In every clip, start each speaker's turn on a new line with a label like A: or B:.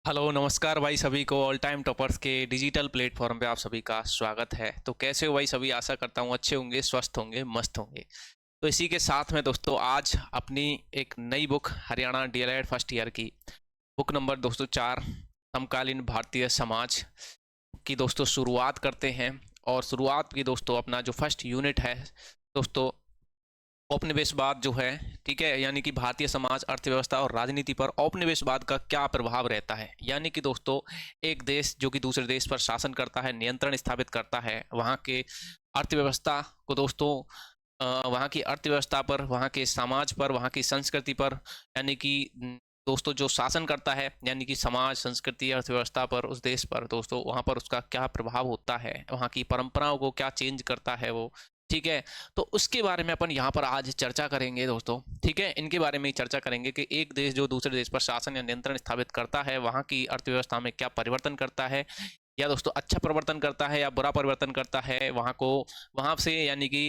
A: Hello नमस्कार भाई सभी को ऑल टाइम टॉपर्स के डिजिटल प्लेटफॉर्म पे आप सभी का स्वागत है। तो कैसे हो भाई सभी? आशा करता हूँ अच्छे होंगे, स्वस्थ होंगे, मस्त होंगे। तो इसी के साथ में दोस्तों आज अपनी एक नई book Haryana DElEd first year की बुक नंबर दोस्तों 4 समकालीन भारतीय समाज की दोस्तों शुरुआत करते हैं। और शुरुआत की दोस्तों अपना जो फर्स्ट यूनिट है दोस्तों औपनिवेशवाद जो है, ठीक है, यानी कि भारतीय समाज, अर्थव्यवस्था और राजनीति पर औपनिवेशवाद का क्या प्रभाव रहता है। यानी कि दोस्तों एक देश जो कि दूसरे देश पर शासन करता है, नियंत्रण स्थापित करता है, वहाँ के अर्थव्यवस्था को दोस्तों वहाँ की अर्थव्यवस्था पर, वहाँ के समाज पर, वहाँ की संस्कृति पर, यानी कि दोस्तों जो शासन करता है यानी कि समाज, संस्कृति, अर्थव्यवस्था पर, उस देश पर दोस्तों वहाँ पर उसका क्या प्रभाव होता है, वहाँ की परंपराओं को क्या चेंज करता है वो, ठीक है। तो उसके बारे में अपन यहाँ पर आज चर्चा करेंगे दोस्तों, ठीक है। इनके बारे में ही चर्चा करेंगे कि एक देश जो दूसरे देश पर शासन या नियंत्रण स्थापित करता है, वहाँ की अर्थव्यवस्था में क्या परिवर्तन करता है, या दोस्तों अच्छा परिवर्तन करता है या बुरा परिवर्तन करता है, वहाँ को वहाँ से यानी कि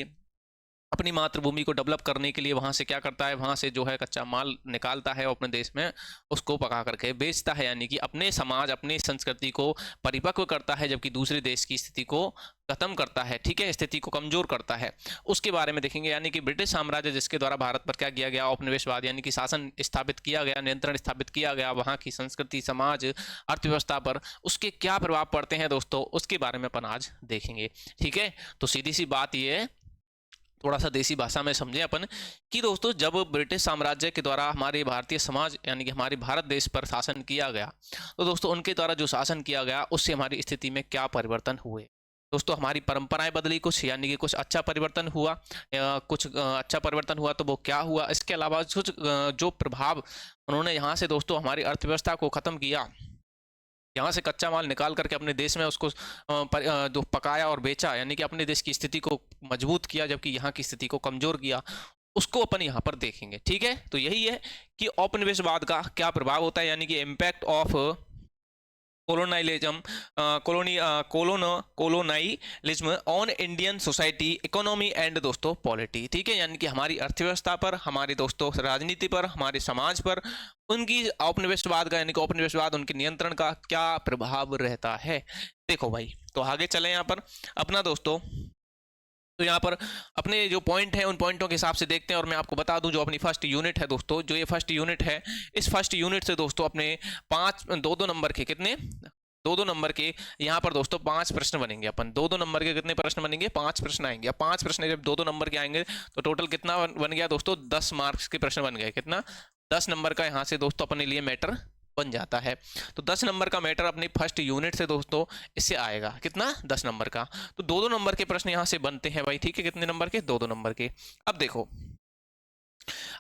A: अपनी मातृभूमि को डेवलप करने के लिए वहाँ से क्या करता है, वहाँ से जो है कच्चा माल निकालता है और अपने देश में उसको पका करके बेचता है, यानी कि अपने समाज, अपनी संस्कृति को परिपक्व करता है, जबकि दूसरे देश की स्थिति को खत्म करता है, ठीक है, स्थिति को कमजोर करता है। उसके बारे में देखेंगे। यानी कि ब्रिटिश साम्राज्य जिसके द्वारा भारत पर क्या किया गया, औपनिवेशवाद यानी कि शासन स्थापित किया गया, नियंत्रण स्थापित किया गया वहाँ की संस्कृति, समाज, अर्थव्यवस्था पर, उसके क्या प्रभाव पड़ते हैं दोस्तों, उसके बारे में अपन आज देखेंगे, ठीक है। तो सीधी सी बात ये, थोड़ा सा देसी भाषा में समझें अपन कि दोस्तों जब ब्रिटिश साम्राज्य के द्वारा हमारे भारतीय समाज यानी कि हमारे भारत देश पर शासन किया गया, तो दोस्तों उनके द्वारा जो शासन किया गया उससे हमारी स्थिति में क्या परिवर्तन हुए दोस्तों। हमारी परंपराएं बदली कुछ, यानी कि कुछ अच्छा परिवर्तन हुआ, कुछ अच्छा परिवर्तन हुआ। तो वो क्या हुआ, इसके अलावा कुछ जो प्रभाव उन्होंने यहाँ से दोस्तों हमारी अर्थव्यवस्था को ख़त्म किया, यहाँ से कच्चा माल निकाल करके अपने देश में उसको जो पकाया और बेचा, यानी कि अपने देश की स्थिति को मजबूत किया जबकि यहाँ की स्थिति को कमजोर किया, उसको अपन यहाँ पर देखेंगे, ठीक है। तो यही है कि औपनिवेशवाद का क्या प्रभाव होता है, यानी कि impact of colonialism colonialism on Indian society, economy and दोस्तों पॉलिटी, ठीक है। यानी कि हमारी अर्थव्यवस्था पर, हमारे दोस्तों राजनीति पर, हमारे समाज पर उनकी औपनिवेशवाद का यानी कि औपनिवेशवाद उनके नियंत्रण का क्या प्रभाव रहता है। देखो भाई, तो आगे चले यहाँ पर अपना दोस्तों। तो यहाँ पर अपने जो पॉइंट हैं उन पॉइंटों के हिसाब से देखते हैं। और मैं आपको बता दूं जो अपनी फर्स्ट यूनिट है दोस्तों, जो ये फर्स्ट यूनिट है, इस फर्स्ट यूनिट से दोस्तों अपने दो दो नंबर के कितने, दो दो नंबर के यहाँ पर दोस्तों 5 प्रश्न बनेंगे। अपन दो दो नंबर के कितने प्रश्न बनेंगे, 5 प्रश्न आएंगे। अब 5 प्रश्न जब दो दो नंबर के आएंगे तो टोटल कितना बन गया दोस्तों, 10 मार्क्स के प्रश्न बन गए। कितना, 10 नंबर का यहाँ से दोस्तों अपने लिए मैटर बन जाता है। तो 10 नंबर का मैटर अपनी फर्स्ट यूनिट से दोस्तों इससे आएगा। कितना, 10 नंबर का। तो दो दो नंबर के प्रश्न यहाँ से बनते हैं भाई, ठीक है। कितने नंबर के, दो दो नंबर के। अब देखो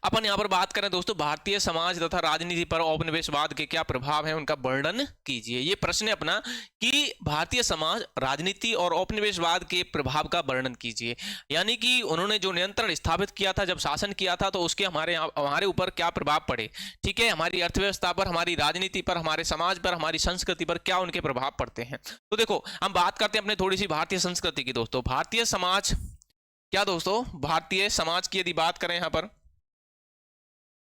A: अपन यहाँ पर बात करें दोस्तों भारतीय समाज तथा राजनीति पर औपनिवेशवाद के क्या प्रभाव है, उनका वर्णन कीजिए। ये प्रश्न है अपना कि भारतीय समाज, राजनीति और औपनिवेशवाद के प्रभाव का वर्णन कीजिए। यानी कि उन्होंने जो नियंत्रण स्थापित किया था, जब शासन किया था, तो उसके हमारे ऊपर क्या प्रभाव पड़े, ठीक है। हमारी अर्थव्यवस्था पर, हमारी राजनीति पर, हमारे समाज पर, हमारी संस्कृति पर क्या उनके प्रभाव पड़ते हैं। तो देखो हम बात करते हैं अपने थोड़ी सी भारतीय संस्कृति की दोस्तों। भारतीय समाज क्या दोस्तों, भारतीय समाज की यदि बात करें यहाँ पर,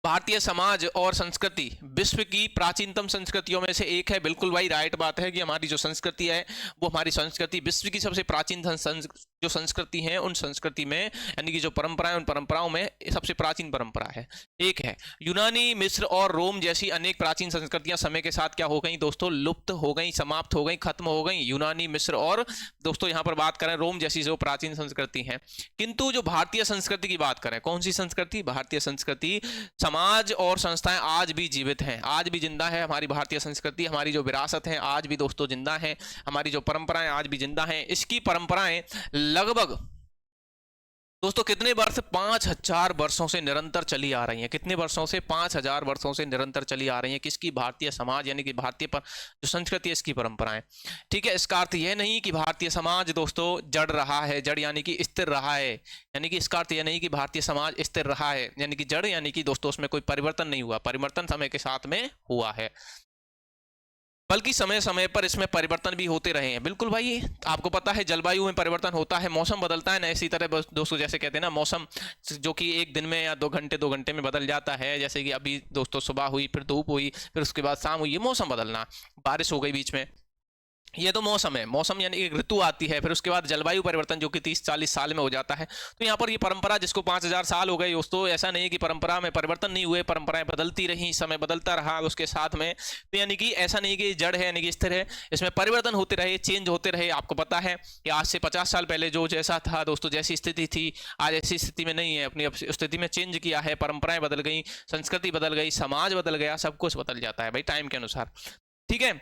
A: भारतीय समाज और संस्कृति विश्व की प्राचीनतम संस्कृतियों में से एक है। बिल्कुल भाई राइट बात है कि हमारी जो संस्कृति है वो, हमारी संस्कृति विश्व की सबसे प्राचीन जो संस्कृति है उन संस्कृति में, यानी कि जो परंपराएं, उन परंपराओं में सबसे प्राचीन परंपरा है, एक है। यूनानी, मिस्र और रोम जैसी अनेक प्राचीन संस्कृतियां समय के साथ क्या हो गई दोस्तों, लुप्त हो गई, समाप्त हो गई, खत्म हो गई। यूनानी, मिस्र और दोस्तों यहाँ पर बात करें रोम जैसी जो प्राचीन संस्कृति है। किंतु जो भारतीय संस्कृति की बात करें, कौन सी संस्कृति, भारतीय संस्कृति, समाज और संस्थाएं आज भी जीवित हैं, आज भी जिंदा है। हमारी भारतीय संस्कृति, हमारी जो विरासत है आज भी दोस्तों जिंदा है, हमारी जो परंपराएं आज भी जिंदा हैं। इसकी परंपराएं लगभग दोस्तों कितने वर्ष, 5000 वर्षों से निरंतर चली आ रही हैं। कितने वर्षों से, 5000 वर्षों से निरंतर चली आ रही हैं। किसकी, भारतीय समाज यानी कि भारतीय पर जो संस्कृति है इसकी परंपराएं, ठीक है। इसका अर्थ यह नहीं कि भारतीय समाज दोस्तों जड़ रहा है, जड़ यानी कि स्थिर रहा है, यानी कि इसका अर्थ यह नहीं कि भारतीय समाज स्थिर रहा है, यानी कि जड़ यानी कि दोस्तों उसमें कोई परिवर्तन नहीं हुआ, परिवर्तन समय के साथ में हुआ है। बल्कि समय समय पर इसमें परिवर्तन भी होते रहे हैं। बिल्कुल भाई, आपको पता है जलवायु में परिवर्तन होता है, मौसम बदलता है ना, इसी तरह दोस्तों जैसे कहते हैं ना मौसम जो कि एक दिन में या 2 घंटे में बदल जाता है। जैसे कि अभी दोस्तों सुबह हुई, फिर धूप हुई, फिर उसके बाद शाम हुई, ये मौसम बदलना, बारिश हो गई बीच में, ये तो मौसम है। मौसम यानी एक ऋतु आती है, फिर उसके बाद जलवायु परिवर्तन जो कि 30-40 साल में हो जाता है। तो यहाँ पर ये परंपरा जिसको 5000 साल हो गए दोस्तों, ऐसा नहीं कि परंपरा में परिवर्तन नहीं हुए, परंपराएं बदलती रही, समय बदलता रहा उसके साथ में। तो यानी कि ऐसा नहीं कि जड़ है यानी कि स्थिर है, इसमें परिवर्तन होते रहे, चेंज होते रहे। आपको पता है कि आज से 50 साल पहले जो जैसा था दोस्तों, जैसी स्थिति थी आज ऐसी स्थिति में नहीं है, अपनी स्थिति में चेंज किया है, परंपराएं बदल गई, संस्कृति बदल गई, समाज बदल गया, सब कुछ बदल जाता है भाई टाइम के अनुसार। ठीक है,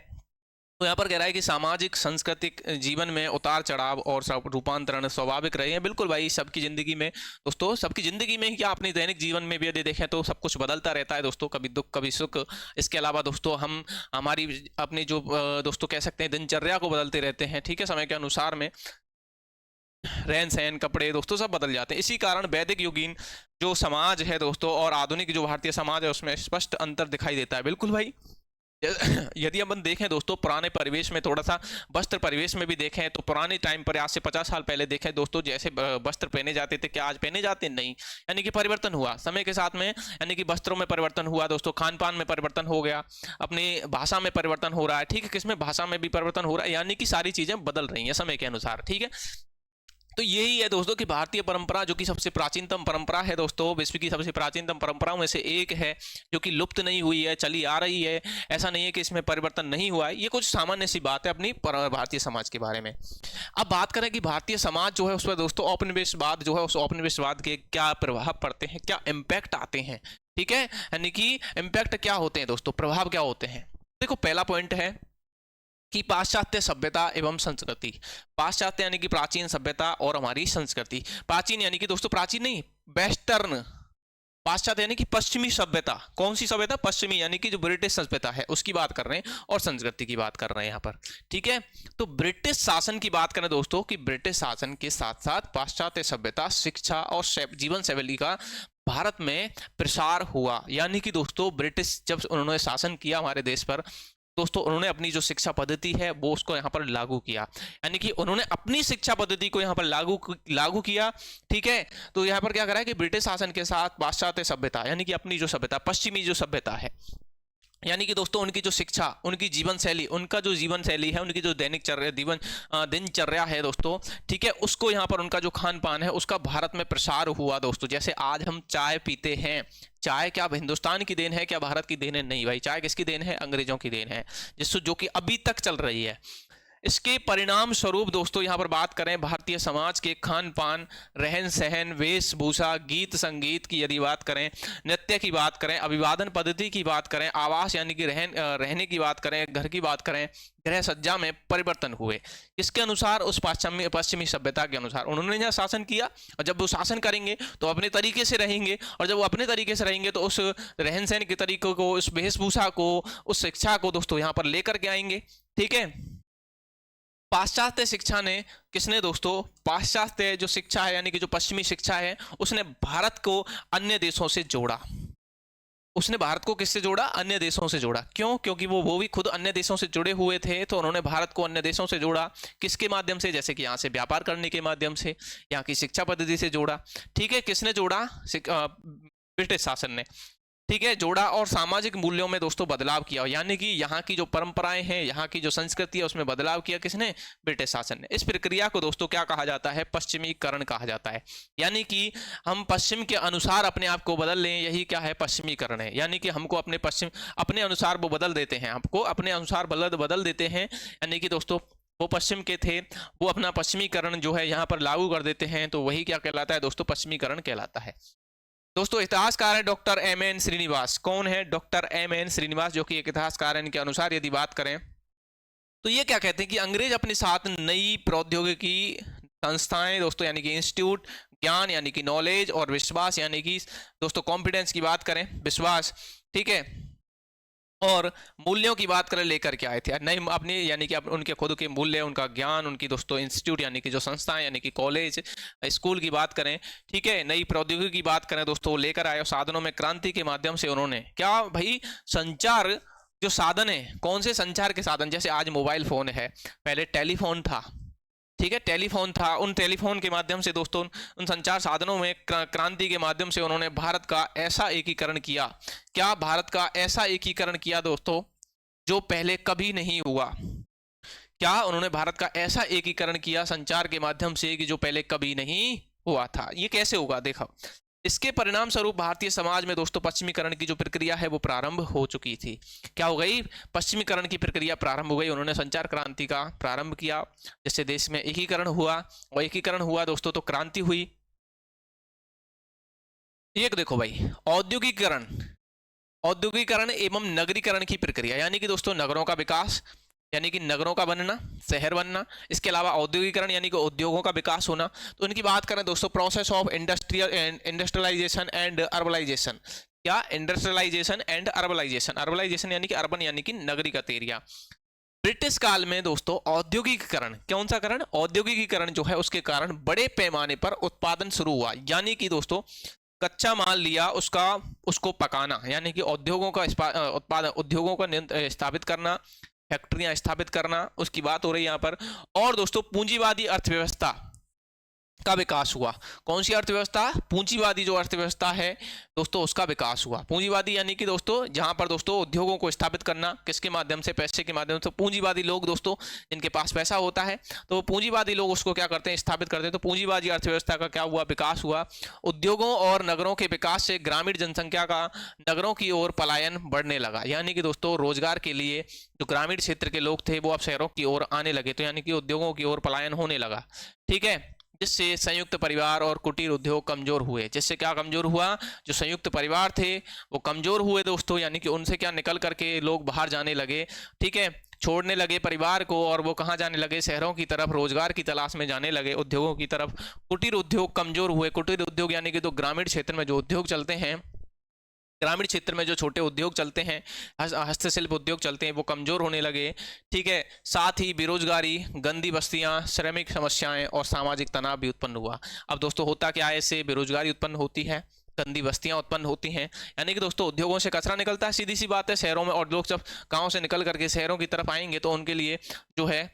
A: तो यहाँ पर कह रहा है कि सामाजिक सांस्कृतिक जीवन में उतार चढ़ाव और रूपांतरण स्वाभाविक रहे हैं। बिल्कुल भाई, सबकी जिंदगी में दोस्तों, सबकी जिंदगी में क्या अपने दैनिक जीवन में भी यदि देखें तो सब कुछ बदलता रहता है दोस्तों, कभी दुख कभी सुख। इसके अलावा दोस्तों हम हमारी अपनी जो दोस्तों कह सकते हैं दिनचर्या को बदलते रहते हैं। ठीक है, समय के अनुसार में रहन सहन, कपड़े दोस्तों सब बदल जाते हैं। इसी कारण वैदिक युगीन जो समाज है दोस्तों और आधुनिक जो भारतीय समाज है उसमें स्पष्ट अंतर दिखाई देता है। बिल्कुल भाई, यदि अपन देखें दोस्तों पुराने परिवेश में, थोड़ा सा वस्त्र परिवेश में भी देखें तो पुराने टाइम पर आज से 50 साल पहले देखें दोस्तों, जैसे वस्त्र पहने जाते थे क्या आज पहने जाते नहीं, यानी कि परिवर्तन हुआ समय के साथ में, यानी कि वस्त्रों में परिवर्तन हुआ दोस्तों, खान पान में परिवर्तन हो गया, अपनी भाषा में परिवर्तन हो रहा है। ठीक है, किसमें भाषा में भी परिवर्तन हो रहा है, यानी कि सारी चीजें बदल रही हैं समय के अनुसार। ठीक है, तो यही है दोस्तों कि भारतीय परंपरा जो कि सबसे प्राचीनतम परंपरा है दोस्तों, विश्व की सबसे प्राचीनतम परंपराओं में से एक है, जो कि लुप्त नहीं हुई है, चली आ रही है। ऐसा नहीं है कि इसमें परिवर्तन नहीं हुआ है, ये कुछ सामान्य सी बात है अपनी भारतीय समाज के बारे में। अब बात करें कि भारतीय समाज जो है उस पर दोस्तों औपनिवेशवाद जो है, उस औपनिवेशवाद के क्या प्रभाव पड़ते हैं, क्या इम्पैक्ट आते हैं। ठीक है, यानी कि इम्पैक्ट क्या होते हैं दोस्तों, प्रभाव क्या होते हैं। देखो पहला पॉइंट है कि पाश्चात्य सभ्यता एवं संस्कृति। पाश्चात्य यानी कि प्राचीन सभ्यता और हमारी संस्कृति। प्राचीन यानी कि दोस्तों प्राचीन नहीं, वेस्टर्न। पाश्चात्य यानी कि पश्चिमी सभ्यता। कौन सी सभ्यता, पश्चिमी, यानी कि जो ब्रिटिश सभ्यता है उसकी बात कर रहे हैं, और संस्कृति की बात कर रहे हैं यहाँ पर। ठीक है, तो ब्रिटिश शासन की बात करें दोस्तों कि ब्रिटिश शासन के साथ साथ पाश्चात्य सभ्यता, शिक्षा और जीवन शैली का भारत में प्रसार हुआ। यानी कि दोस्तों ब्रिटिश जब उन्होंने शासन किया हमारे देश पर दोस्तों, उन्होंने अपनी जो शिक्षा पद्धति है वो उसको यहाँ पर लागू किया, यानी कि उन्होंने अपनी शिक्षा पद्धति को यहाँ पर लागू किया। ठीक है, तो यहाँ पर क्या करा है कि ब्रिटिश शासन के साथ पाश्चात्य सभ्यता यानी कि अपनी जो सभ्यता, पश्चिमी जो सभ्यता है, यानी कि दोस्तों उनकी जो शिक्षा, उनकी जीवन शैली, उनका जो जीवन शैली है, उनकी जो दिनचर्या है दोस्तों, ठीक है, उसको यहाँ पर उनका जो खान पान है उसका भारत में प्रसार हुआ दोस्तों। जैसे आज हम चाय पीते हैं, चाय क्या हिंदुस्तान की देन है, क्या भारत की देन है? नहीं भाई, चाय किसकी देन है? अंग्रेजों की देन है, जिससे जो कि अभी तक चल रही है। इसके परिणाम स्वरूप दोस्तों यहाँ पर बात करें भारतीय समाज के खान पान, रहन सहन, वेशभूषा, गीत संगीत की यदि बात करें, नृत्य की बात करें, अभिवादन पद्धति की बात करें, आवास यानी कि रहने की बात करें, घर की बात करें, गृह सज्जा में परिवर्तन हुए। इसके अनुसार उस पश्चिमी सभ्यता के अनुसार उन्होंने यहाँ शासन किया, और जब वो शासन करेंगे तो अपने तरीके से रहेंगे, और जब वो अपने तरीके से रहेंगे तो उस रहन सहन के तरीकों को, उस वेशभूषा को, उस शिक्षा को दोस्तों यहाँ पर लेकर के आएंगे। ठीक है, पाश्चात्य शिक्षा ने किसने दोस्तों, पाश्चात्य जो शिक्षा है यानी कि जो पश्चिमी शिक्षा है उसने भारत को अन्य देशों से जोड़ा। उसने भारत को किससे जोड़ा? अन्य देशों से जोड़ा। क्यों? क्योंकि वो भी खुद अन्य देशों से जुड़े हुए थे, तो उन्होंने भारत को अन्य देशों से जोड़ा। किसके माध्यम से? जैसे कि यहाँ से व्यापार करने के माध्यम से, यहाँ की शिक्षा पद्धति से जोड़ा। ठीक है, किसने जोड़ा? ब्रिटिश शासन ने। ठीक है, जोड़ा, और सामाजिक मूल्यों में दोस्तों बदलाव किया, यानी कि यहाँ की जो परंपराएं हैं, यहाँ की जो संस्कृति है उसमें बदलाव किया किसने? ब्रिटिश शासन ने। इस प्रक्रिया को दोस्तों क्या कहा जाता है? पश्चिमीकरण कहा जाता है। यानी कि हम पश्चिम के अनुसार अपने आप को बदल लें, यही क्या है? पश्चिमीकरण है। यानी कि हमको अपने अनुसार वो बदल देते हैं, हमको अपने अनुसार बदल देते हैं। यानी कि दोस्तों वो पश्चिम के थे, वो अपना पश्चिमीकरण जो है यहाँ पर लागू कर देते हैं, तो वही क्या कहलाता है दोस्तों? पश्चिमीकरण कहलाता है। दोस्तों इतिहासकार है डॉक्टर एम.एन. श्रीनिवास। कौन है? Doctor M.N.. श्रीनिवास, जो कि एक इतिहासकार है। इनके अनुसार यदि बात करें तो ये क्या कहते हैं कि अंग्रेज अपने साथ नई प्रौद्योगिकी संस्थाएं दोस्तों, यानी कि इंस्टीट्यूट, ज्ञान यानी कि नॉलेज, और विश्वास यानी कि दोस्तों कॉन्फिडेंस की बात करें, विश्वास, ठीक है, और मूल्यों की बात करें, लेकर के आए थे नहीं अपने, यानी कि उनके खुद के मूल्य, उनका ज्ञान, उनकी दोस्तों इंस्टीट्यूट यानी कि जो संस्थाएं यानी कि कॉलेज, स्कूल की बात करें, ठीक है, नई प्रौद्योगिकी की बात करें दोस्तों, लेकर आए। साधनों में क्रांति के माध्यम से उन्होंने क्या भाई? संचार जो साधन है, कौन से संचार के साधन, जैसे आज मोबाइल फोन है, पहले टेलीफोन था, ठीक है, टेलीफोन था, उन टेलीफोन के माध्यम से दोस्तों उन संचार साधनों में क्रांति के माध्यम से उन्होंने भारत का ऐसा एकीकरण किया, क्या भारत का ऐसा एकीकरण किया दोस्तों जो पहले कभी नहीं हुआ। क्या उन्होंने भारत का ऐसा एकीकरण किया संचार के माध्यम से कि जो पहले कभी नहीं हुआ था। ये कैसे होगा, देखो, इसके परिणाम स्वरूप भारतीय समाज में दोस्तों पश्चिमीकरण की जो प्रक्रिया है वो प्रारंभ हो चुकी थी। क्या हो गई, पश्चिमीकरण की प्रक्रिया प्रारंभ हो गई। उन्होंने संचार क्रांति का प्रारंभ किया, जिससे देश में एकीकरण हुआ, और एकीकरण हुआ दोस्तों तो क्रांति हुई। एक देखो भाई, औद्योगिकरण, औद्योगिकरण एवं नगरीकरण की प्रक्रिया, यानी कि दोस्तों नगरों का विकास, यानी कि नगरों का बनना, शहर बनना, इसके अलावा औद्योगिकरण यानी कि उद्योगों का विकास होना। तो इनकी बात करें दोस्तों, प्रोसेस ऑफ इंडस्ट्रियलाइजेशन एंड अर्बलाइजेशन। क्या, इंडस्ट्रियलाइजेशन एंड अर्बलाइजेशन, अर्बलाइजेशन यानी कि अर्बन यानी कि नगरीकृत एरिया। ब्रिटिश काल में दोस्तों औद्योगिकीकरण, कौन सा करण, औद्योगिकीकरण जो है उसके कारण बड़े पैमाने पर उत्पादन शुरू हुआ, यानी कि दोस्तों कच्चा माल लिया उसको पकाना, यानी कि उद्योगों का उत्पादन, उद्योगों का स्थापित करना, फैक्ट्रियां स्थापित करना, उसकी बात हो रही है यहाँ पर। और दोस्तों पूंजीवादी अर्थव्यवस्था का विकास हुआ। कौन सी अर्थव्यवस्था, पूंजीवादी जो अर्थव्यवस्था है दोस्तों उसका विकास हुआ। पूंजीवादी यानी कि दोस्तों जहां पर दोस्तों उद्योगों को स्थापित करना, किसके माध्यम से, पैसे के माध्यम से। पूंजीवादी लोग दोस्तों जिनके पास पैसा होता है तो पूंजीवादी लोग उसको क्या करते हैं, स्थापित करते हैं। तो पूंजीवादी अर्थव्यवस्था का क्या हुआ, विकास हुआ। उद्योगों और नगरों के विकास से ग्रामीण जनसंख्या का नगरों की ओर पलायन बढ़ने लगा, यानी कि दोस्तों रोजगार के लिए जो ग्रामीण क्षेत्र के लोग थे वो अब शहरों की ओर आने लगे, तो यानी कि उद्योगों की ओर पलायन होने लगा, ठीक है। जिससे संयुक्त परिवार और कुटीर उद्योग कमजोर हुए, जिससे क्या कमजोर हुआ, जो संयुक्त परिवार थे वो कमजोर हुए दोस्तों, यानी कि उनसे क्या निकल करके लोग बाहर जाने लगे, ठीक है, छोड़ने लगे परिवार को, और वो कहाँ जाने लगे, शहरों की तरफ रोजगार की तलाश में जाने लगे, उद्योगों की तरफ। कुटीर उद्योग कमजोर हुए, कुटीर उद्योग यानी कि तो ग्रामीण क्षेत्र में जो उद्योग चलते हैं, ग्रामीण क्षेत्र में जो छोटे उद्योग चलते हैं, हस्तशिल्प उद्योग चलते हैं, वो कमजोर होने लगे, ठीक है। साथ ही बेरोजगारी, गंदी बस्तियां, श्रमिक समस्याएं और सामाजिक तनाव भी उत्पन्न हुआ। अब दोस्तों होता क्या है, इससे बेरोजगारी उत्पन्न होती है, गंदी बस्तियां उत्पन्न होती हैं, यानी कि दोस्तों उद्योगों से कचरा निकलता है, सीधी सी बात है, शहरों में। और लोग जब गाँव से निकल करके शहरों की तरफ आएंगे तो उनके लिए जो है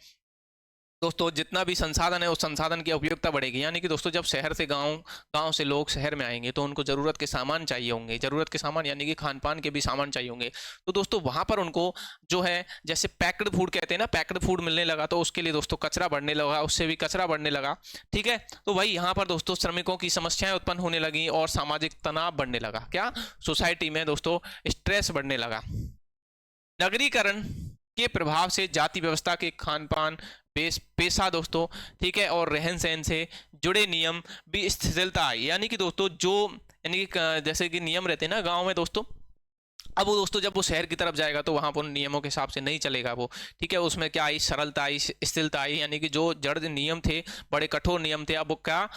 A: दोस्तों जितना भी संसाधन है उस संसाधन की उपयोगिता बढ़ेगी, यानी कि दोस्तों जब शहर से गांव से लोग शहर में आएंगे तो उनको ज़रूरत के सामान चाहिए होंगे, ज़रूरत के सामान यानी कि खान पान के भी सामान चाहिए होंगे। तो दोस्तों वहां पर उनको जो है जैसे पैक्ड फूड कहते हैं ना, पैक्ड फूड मिलने लगा, तो उसके लिए दोस्तों कचरा बढ़ने लगा, उससे भी कचरा बढ़ने लगा, ठीक है। तो वही यहाँ पर दोस्तों श्रमिकों की समस्याएं उत्पन्न होने लगी और सामाजिक तनाव बढ़ने लगा, क्या, सोसाइटी में दोस्तों स्ट्रेस बढ़ने लगा। नगरीकरण के प्रभाव से जाति व्यवस्था के खान पान, पेशा दोस्तों, ठीक है, और रहन सहन से जुड़े नियम भी शिथिलता आई, यानी कि दोस्तों जो यानी कि जैसे कि नियम रहते हैं ना गांव में दोस्तों, अब वो दोस्तों जब वो शहर की तरफ जाएगा तो वहां पर उन नियमों के हिसाब से नहीं चलेगा वो, ठीक है। उसमें क्या आई, सरलता आई, स्थिरता आई, यानी कि जो जड़ नियम थे, बड़े कठोर नियम थे, अब वो क्या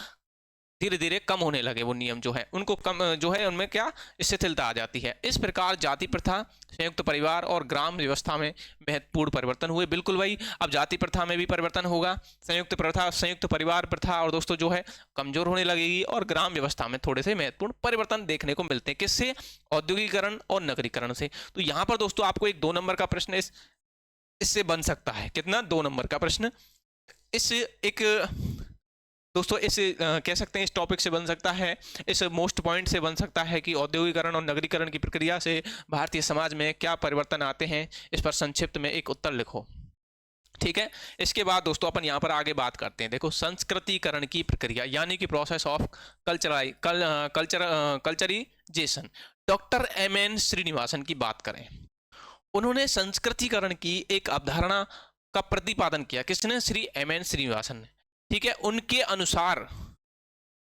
A: धीरे धीरे कम होने लगे, वो नियम जो है उनको कम जो है उनमें क्या शिथिलता आ जाती है। इस प्रकार जाति प्रथा, संयुक्त परिवार और ग्राम व्यवस्था में महत्वपूर्ण परिवर्तन हुए। बिल्कुल वही, अब जाति प्रथा में भी परिवर्तन होगा, संयुक्त प्रथा, संयुक्त परिवार प्रथा और दोस्तों जो है कमजोर होने लगेगी, और ग्राम व्यवस्था में थोड़े से महत्वपूर्ण परिवर्तन देखने को मिलते हैं, किससे, औद्योगिकरण और नगरीकरण से। तो यहाँ पर दोस्तों आपको एक 2 नंबर का प्रश्न इससे बन सकता है, कितना, 2 नंबर का प्रश्न इस एक दोस्तों इस कह सकते हैं इस टॉपिक से बन सकता है, इस मोस्ट पॉइंट से बन सकता है कि औद्योगिकरण और नगरीकरण की प्रक्रिया से भारतीय समाज में क्या परिवर्तन आते हैं। इस पर संक्षिप्त में एक उत्तर लिखो, ठीक है। इसके बाद दोस्तों अपन यहाँ पर आगे बात करते हैं, देखो संस्कृतिकरण की प्रक्रिया, यानी कि process of culturization. Doctor M N. Srinivasan की बात करें, उन्होंने संस्कृतिकरण की एक अवधारणा का प्रतिपादन किया, किसने, श्री एम.एन. श्रीनिवासन ने, ठीक है। उनके अनुसार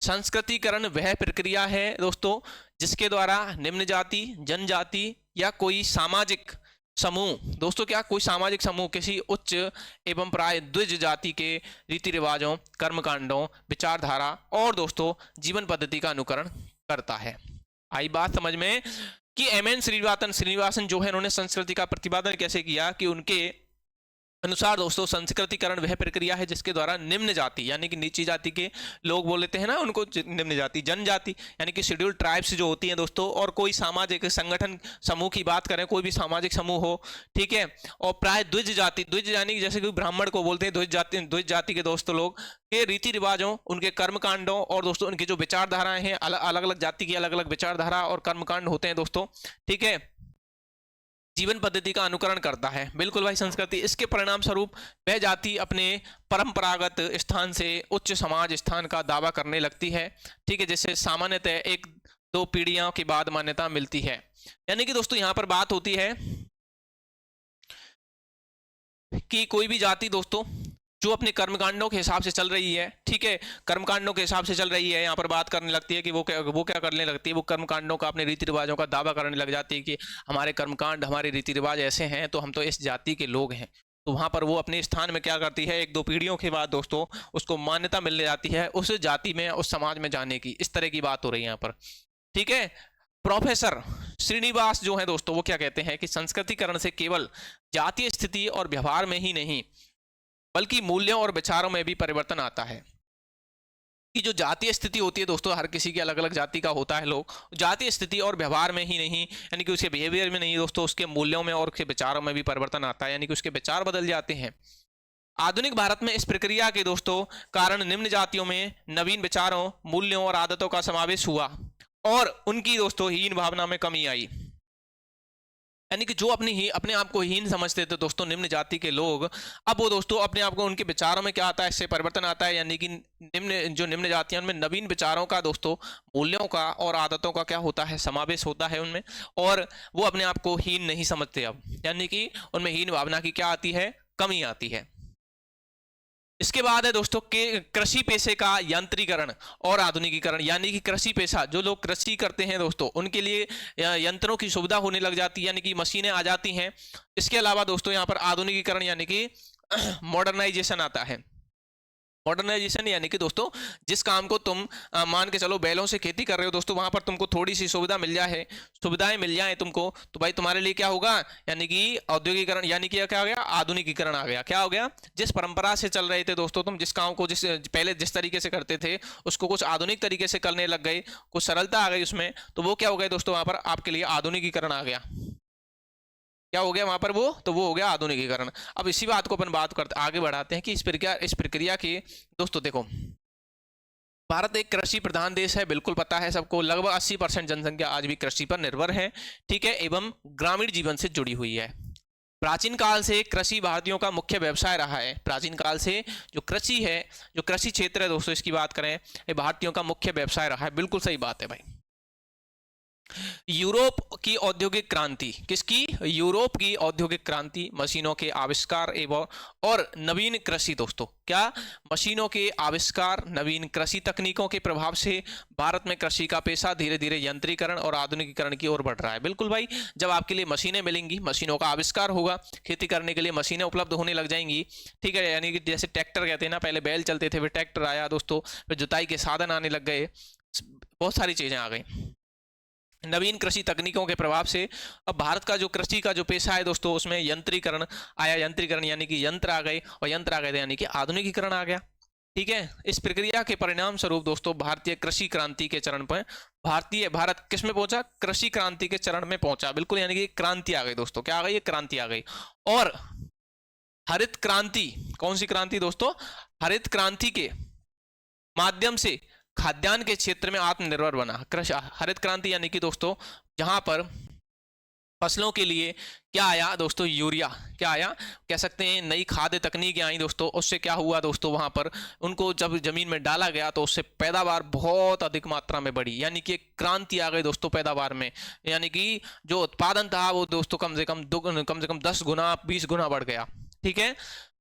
A: संस्कृतिकरण वह प्रक्रिया है दोस्तों जिसके द्वारा निम्न जाति, जनजाति या कोई सामाजिक समूह, दोस्तों क्या, कोई सामाजिक समूह किसी उच्च एवं प्राय द्विज जाति के रीति रिवाजों, कर्मकांडों, विचारधारा और दोस्तों जीवन पद्धति का अनुकरण करता है। आई बात समझ में कि एम.एन. श्रीनिवासन जो है उन्होंने संस्कृति का प्रतिपादन कैसे किया कि उनके अनुसार दोस्तों संस्कृतिकरण वह प्रक्रिया है जिसके द्वारा निम्न जाति यानी कि नीची जाति के लोग बोल लेते हैं ना उनको, निम्न जाति जनजाति यानी कि शेड्यूल ट्राइब्स जो होती हैं दोस्तों, और कोई सामाजिक संगठन समूह की बात करें, कोई भी सामाजिक समूह हो, ठीक है, और प्राय द्विज जाति, द्विज यानी कि जैसे कि ब्राह्मण को बोलते हैं द्विज जाति के दोस्तों लोग के रीति रिवाजों, उनके कर्मकांडों और दोस्तों उनकी जो विचारधाराएं हैं, अलग अलग जाति की अलग अलग विचारधारा और कर्मकांड होते हैं दोस्तों, ठीक है, जीवन पद्धति का अनुकरण करता है। बिल्कुल भाई, संस्कृति। इसके परिणाम स्वरूप वह जाति अपने परंपरागत स्थान से उच्च समाज स्थान का दावा करने लगती है, ठीक है, जिससे सामान्यतः एक दो पीढ़ियों के बाद मान्यता मिलती है। यानी कि दोस्तों यहाँ पर बात होती है कि कोई भी जाति दोस्तों जो अपने कर्मकांडों के हिसाब से चल रही है, ठीक है, कर्मकांडों के हिसाब से चल रही है, यहाँ पर बात करने लगती है कि वो क्या करने लगती है, वो कर्मकांडों का, अपने रीति रिवाजों का दावा करने लग जाती है कि हमारे कर्मकांड, हमारे रीति रिवाज ऐसे हैं, तो हम तो इस जाति के लोग हैं। तो वहाँ पर वो अपने स्थान में क्या करती है, एक दो पीढ़ियों के बाद दोस्तों उसको मान्यता मिलने जाती है उस जाति में, उस समाज में जाने की। इस तरह की बात हो रही है यहाँ पर, ठीक है। प्रोफेसर श्रीनिवास जो है दोस्तों, वो क्या कहते हैं कि संस्कृतिकरण से केवल जातीय स्थिति और व्यवहार में ही नहीं बल्कि मूल्यों और विचारों में भी परिवर्तन आता है। कि जो जातीय स्थिति होती है दोस्तों, हर किसी की अलग अलग जाति का होता है लोग, जातीय स्थिति और व्यवहार में ही नहीं, यानी कि उसके बिहेवियर में नहीं दोस्तों, उसके मूल्यों में और उसके विचारों में भी परिवर्तन आता है, यानी कि उसके विचार बदल जाते हैं। आधुनिक भारत में इस प्रक्रिया के दोस्तों कारण निम्न जातियों में नवीन विचारों, मूल्यों और आदतों का समावेश हुआ और उनकी दोस्तों हीन भावना में कमी आई। यानी कि जो अपने आप को हीन समझते थे दोस्तों निम्न जाति के लोग, अब वो दोस्तों अपने आप को, उनके विचारों में क्या आता है, इससे परिवर्तन आता है। यानी कि निम्न जातियों में नवीन विचारों का दोस्तों, मूल्यों का और आदतों का क्या होता है, समावेश होता है उनमें, और वो अपने आप को हीन नहीं समझते अब, यानी कि उनमें हीन भावना की क्या आती है, कमी आती है। इसके बाद है दोस्तों के कृषि पेशे का यांत्रिकरण और आधुनिकीकरण। यानी कि कृषि पेशा, जो लोग कृषि करते हैं दोस्तों, उनके लिए यंत्रों की सुविधा होने लग जाती है, यानी कि मशीनें आ जाती हैं। इसके अलावा दोस्तों यहाँ पर आधुनिकीकरण यानी कि मॉडर्नाइजेशन आता है। मॉडर्नाइजेशन यानी कि दोस्तों जिस काम को तुम मान के चलो बैलों से खेती कर रहे हो दोस्तों, वहां पर तुमको थोड़ी सी सुविधाएं मिल जाए तुमको, तो भाई तुम्हारे लिए क्या होगा, यानी कि औद्योगिकरण, यानी कि क्या हो गया, आधुनिकीकरण आ गया। क्या हो गया, जिस परंपरा से चल रहे थे दोस्तों तुम, जिस काम को पहले जिस तरीके से करते थे उसको कुछ आधुनिक तरीके से करने लग गए, कुछ सरलता आ गई उसमें, तो वो क्या हो गया दोस्तों, वहां पर आपके लिए आधुनिकीकरण आ गया। क्या हो गया वहां पर, वो हो गया आधुनिकीकरण। अब इसी बात को अपन बात करते आगे बढ़ाते हैं कि इस प्रक्रिया की दोस्तों देखो, भारत एक कृषि प्रधान देश है, बिल्कुल पता है सबको, लगभग 80% जनसंख्या आज भी कृषि पर निर्भर है, ठीक है, एवं ग्रामीण जीवन से जुड़ी हुई है। प्राचीन काल से कृषि भारतीयों का मुख्य व्यवसाय रहा है। प्राचीन काल से जो कृषि है, जो कृषि क्षेत्र है दोस्तों, इसकी बात करें, ये भारतीयों का मुख्य व्यवसाय रहा है। बिल्कुल सही बात है भाई। यूरोप की औद्योगिक क्रांति, किसकी, यूरोप की औद्योगिक क्रांति, मशीनों के आविष्कार एवं और नवीन कृषि दोस्तों, क्या, मशीनों के आविष्कार, नवीन कृषि तकनीकों के प्रभाव से भारत में कृषि का पेशा धीरे धीरे यंत्रीकरण और आधुनिकीकरण की ओर बढ़ रहा है। बिल्कुल भाई, जब आपके लिए मशीनें मिलेंगी, मशीनों का आविष्कार होगा, खेती करने के लिए मशीनें उपलब्ध होने लग जाएंगी, ठीक है, यानी कि जैसे ट्रैक्टर कहते हैं ना, पहले बैल चलते थे, फिर ट्रैक्टर आया दोस्तों, फिर जुताई के साधन आने लग गए, बहुत सारी चीजें आ गई नवीन कृषि तकनीकों के प्रभाव से। अब भारत का जो कृषि का जो पेशा है दोस्तों, उसमें यंत्रीकरण आया, यंत्रीकरण यानी कि यंत्र आ गए, और यंत्र आ गए यानी कि आधुनिकीकरण आ गया, ठीक है। इस प्रक्रिया के परिणाम स्वरूप दोस्तों भारतीय कृषि क्रांति के चरण पर भारत किस में पहुंचा, कृषि क्रांति के चरण में पहुंचा, बिल्कुल, यानी कि क्रांति आ गई दोस्तों, क्या आ गई, क्रांति आ गई। और हरित क्रांति, कौन सी क्रांति दोस्तों, हरित क्रांति के माध्यम से खाद्यान्न के क्षेत्र में आत्मनिर्भर बना। कृषि हरित क्रांति यानी कि दोस्तों जहां पर फसलों के लिए क्या आया दोस्तों, यूरिया, क्या आया, कह सकते हैं नई खाद्य तकनीकें आई दोस्तों। उससे क्या हुआ दोस्तों, वहां पर उनको जब जमीन में डाला गया तो उससे पैदावार बहुत अधिक मात्रा में बढ़ी, यानी कि क्रांति आ गई दोस्तों पैदावार में, यानी कि जो उत्पादन था वो दोस्तों कम से कम 10 गुना 20 गुना बढ़ गया, ठीक है।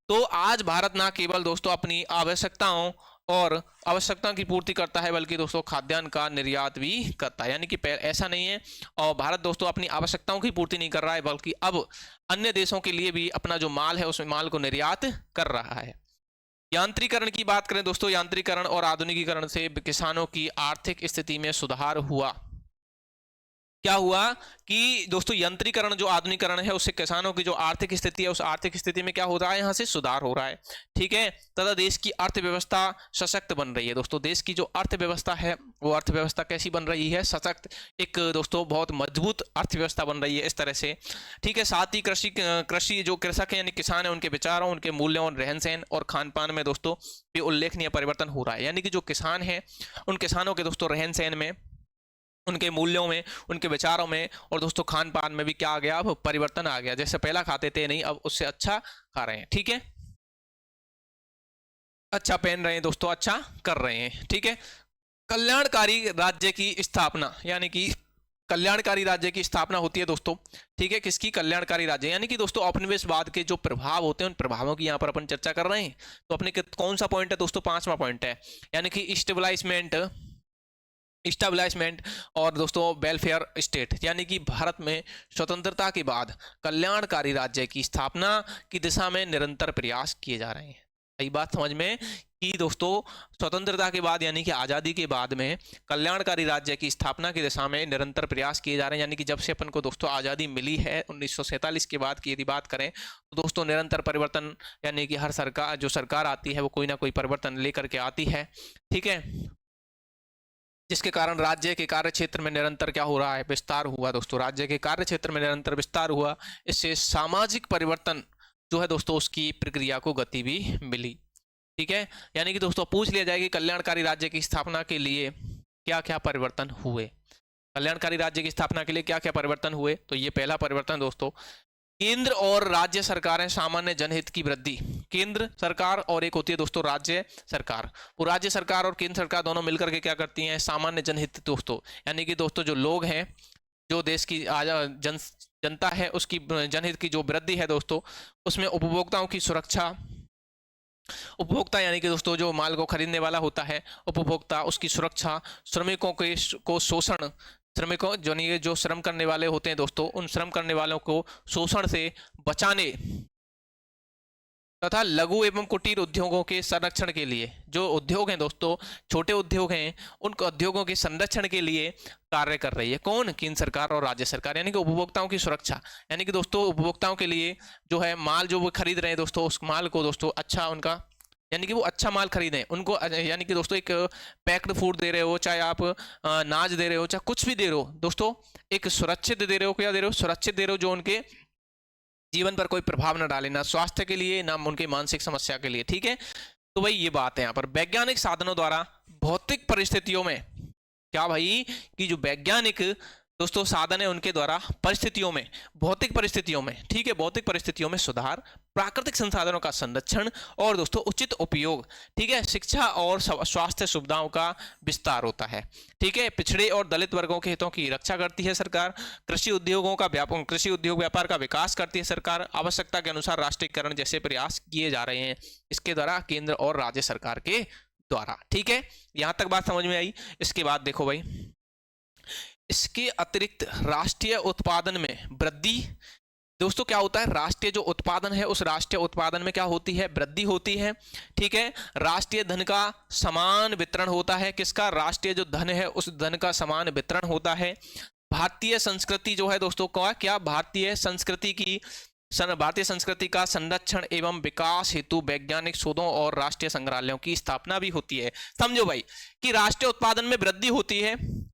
A: तो आज भारत ना केवल दोस्तों अपनी आवश्यकताओं की पूर्ति करता है, बल्कि दोस्तों खाद्यान्न का निर्यात भी करता है, यानी कि ऐसा नहीं है और भारत दोस्तों अपनी आवश्यकताओं की पूर्ति नहीं कर रहा है, बल्कि अब अन्य देशों के लिए भी अपना जो माल है उसमें माल को निर्यात कर रहा है। यांत्रिकरण की बात करें दोस्तों, यांत्रिकरण और आधुनिकीकरण से किसानों की आर्थिक स्थिति में सुधार हुआ। क्या हुआ कि दोस्तों यंत्रीकरण जो आधुनिकरण है उससे किसानों की जो आर्थिक स्थिति है उस आर्थिक स्थिति में क्या हो रहा है, यहाँ से सुधार हो रहा है। ठीक है, तथा देश की अर्थव्यवस्था सशक्त बन रही है। दोस्तों देश की जो अर्थव्यवस्था है वो अर्थव्यवस्था कैसी बन रही है, सशक्त, एक दोस्तों बहुत मजबूत अर्थव्यवस्था बन रही है इस तरह से। ठीक है, साथ ही कृषि जो कृषक है यानी किसान है उनके विचारों, उनके मूल्यों, रहन सहन और खान पान में दोस्तों भी उल्लेखनीय परिवर्तन हो रहा है। यानी कि जो किसान है उन किसानों के दोस्तों रहन सहन में, उनके मूल्यों में, उनके विचारों में और दोस्तों खान पान में भी क्या आ गया, अब परिवर्तन आ गया। जैसे पहला खाते थे नहीं, अब उससे अच्छा खा रहे हैं। ठीक है, अच्छा पहन रहे हैं दोस्तों, अच्छा कर रहे हैं। ठीक है, कल्याणकारी राज्य की स्थापना, यानी कि कल्याणकारी राज्य की स्थापना होती है दोस्तों। ठीक है, किसकी, कल्याणकारी राज्य, यानी कि दोस्तों औपनिवेशवाद के जो प्रभाव होते हैं उन प्रभावों की यहाँ पर अपन चर्चा कर रहे हैं। तो अपने कौन सा पॉइंट है दोस्तों, 5वां पॉइंट है, यानी कि स्टेबलाइजमेंट और दोस्तों वेलफेयर स्टेट, यानी कि भारत में स्वतंत्रता के बाद कल्याणकारी राज्य की स्थापना की दिशा में निरंतर प्रयास किए जा रहे हैं। सही बात समझ में कि दोस्तों स्वतंत्रता के बाद यानी कि आज़ादी के बाद में कल्याणकारी राज्य की स्थापना की दिशा में निरंतर प्रयास किए जा रहे हैं। यानी कि जब से अपन को दोस्तों आज़ादी मिली है 1947 के बाद की यदि बात करें तो दोस्तों निरंतर परिवर्तन, यानी कि हर सरकार जो सरकार आती है वो कोई ना कोई परिवर्तन लेकर के आती है। ठीक है, जिसके कारण राज्य के कार्य क्षेत्र में निरंतर क्या हो रहा है, विस्तार हुआ दोस्तों, राज्य के कार्य क्षेत्र में निरंतर विस्तार हुआ। इससे सामाजिक परिवर्तन जो है दोस्तों उसकी प्रक्रिया को गति भी मिली। ठीक है, यानी कि दोस्तों पूछ लिया जाए कि कल्याणकारी राज्य की स्थापना के लिए क्या क्या परिवर्तन हुए, कल्याणकारी राज्य की स्थापना के लिए क्या क्या परिवर्तन हुए। तो ये पहला परिवर्तन दोस्तों, केंद्र और राज्य सरकारें सामान्य जनहित की वृद्धि, केंद्र सरकार और एक होती है दोस्तों राज्य सरकार, वो राज्य सरकार और केंद्र सरकार दोनों मिलकर के क्या करती हैं, सामान्य जनहित दोस्तों, यानी कि दोस्तों जो लोग हैं, जो देश की जनता है उसकी जनहित की जो वृद्धि है दोस्तों, उसमें उपभोक्ताओं की सुरक्षा, उपभोक्ता यानी कि दोस्तों जो माल को खरीदने वाला होता है उपभोक्ता, उसकी सुरक्षा, श्रमिकों को शोषण, श्रमिकों जो श्रम करने वाले होते हैं दोस्तों उन श्रम करने वालों को शोषण से बचाने तथा लघु एवं कुटीर उद्योगों के संरक्षण के लिए, जो उद्योग हैं दोस्तों छोटे उद्योग हैं उन उद्योगों के संरक्षण के लिए कार्य कर रही है। कौन, केंद्र सरकार और राज्य सरकार। यानी कि उपभोक्ताओं की सुरक्षा, यानी कि दोस्तों उपभोक्ताओं के लिए जो है माल जो वो खरीद रहे हैं दोस्तों उस माल को दोस्तों अच्छा उनका, यानी कि वो अच्छा माल खरीदें उनको, यानी कि दोस्तों एक पैक्ड फूड दे रहे हो, चाहे आप अनाज दे रहे हो, चाहे कुछ भी दे रहे हो दोस्तों, एक सुरक्षित दे रहे हो, क्या दे रहे हो, सुरक्षित दे रहे हो, जो उनके जीवन पर कोई प्रभाव न डाले, ना स्वास्थ्य के लिए ना उनके मानसिक समस्या के लिए। ठीक है, तो भाई ये बात है यहाँ पर। वैज्ञानिक साधनों द्वारा भौतिक परिस्थितियों में, क्या भाई, कि जो वैज्ञानिक दोस्तों साधन है उनके द्वारा परिस्थितियों में, भौतिक परिस्थितियों में, ठीक है, भौतिक परिस्थितियों में सुधार, प्राकृतिक संसाधनों का संरक्षण और दोस्तों उचित उपयोग, ठीक है, शिक्षा और स्वास्थ्य सुविधाओं का विस्तार होता है। ठीक है, पिछड़े और दलित वर्गों के हितों की रक्षा करती है सरकार, कृषि उद्योगों का कृषि उद्योग व्यापार का विकास करती है सरकार, आवश्यकता के अनुसार राष्ट्रीयकरण जैसे प्रयास किए जा रहे हैं इसके द्वारा, केंद्र और राज्य सरकार के द्वारा। ठीक है, यहां तक बात समझ में आई। इसके बाद देखो भाई, इसके अतिरिक्त राष्ट्रीय उत्पादन में वृद्धि, दोस्तों क्या होता है, राष्ट्रीय जो उत्पादन है उस राष्ट्रीय उत्पादन में क्या होती है, वृद्धि होती है। ठीक है, राष्ट्रीय धन का समान वितरण होता है, किसका, राष्ट्रीय जो धन है उस धन का समान वितरण होता है। भारतीय संस्कृति जो है दोस्तों क्या, भारतीय संस्कृति का संरक्षण एवं विकास हेतु वैज्ञानिक शोधों और राष्ट्रीय संग्रहालयों की स्थापना भी होती है। समझो भाई कि राष्ट्रीय उत्पादन में वृद्धि होती है,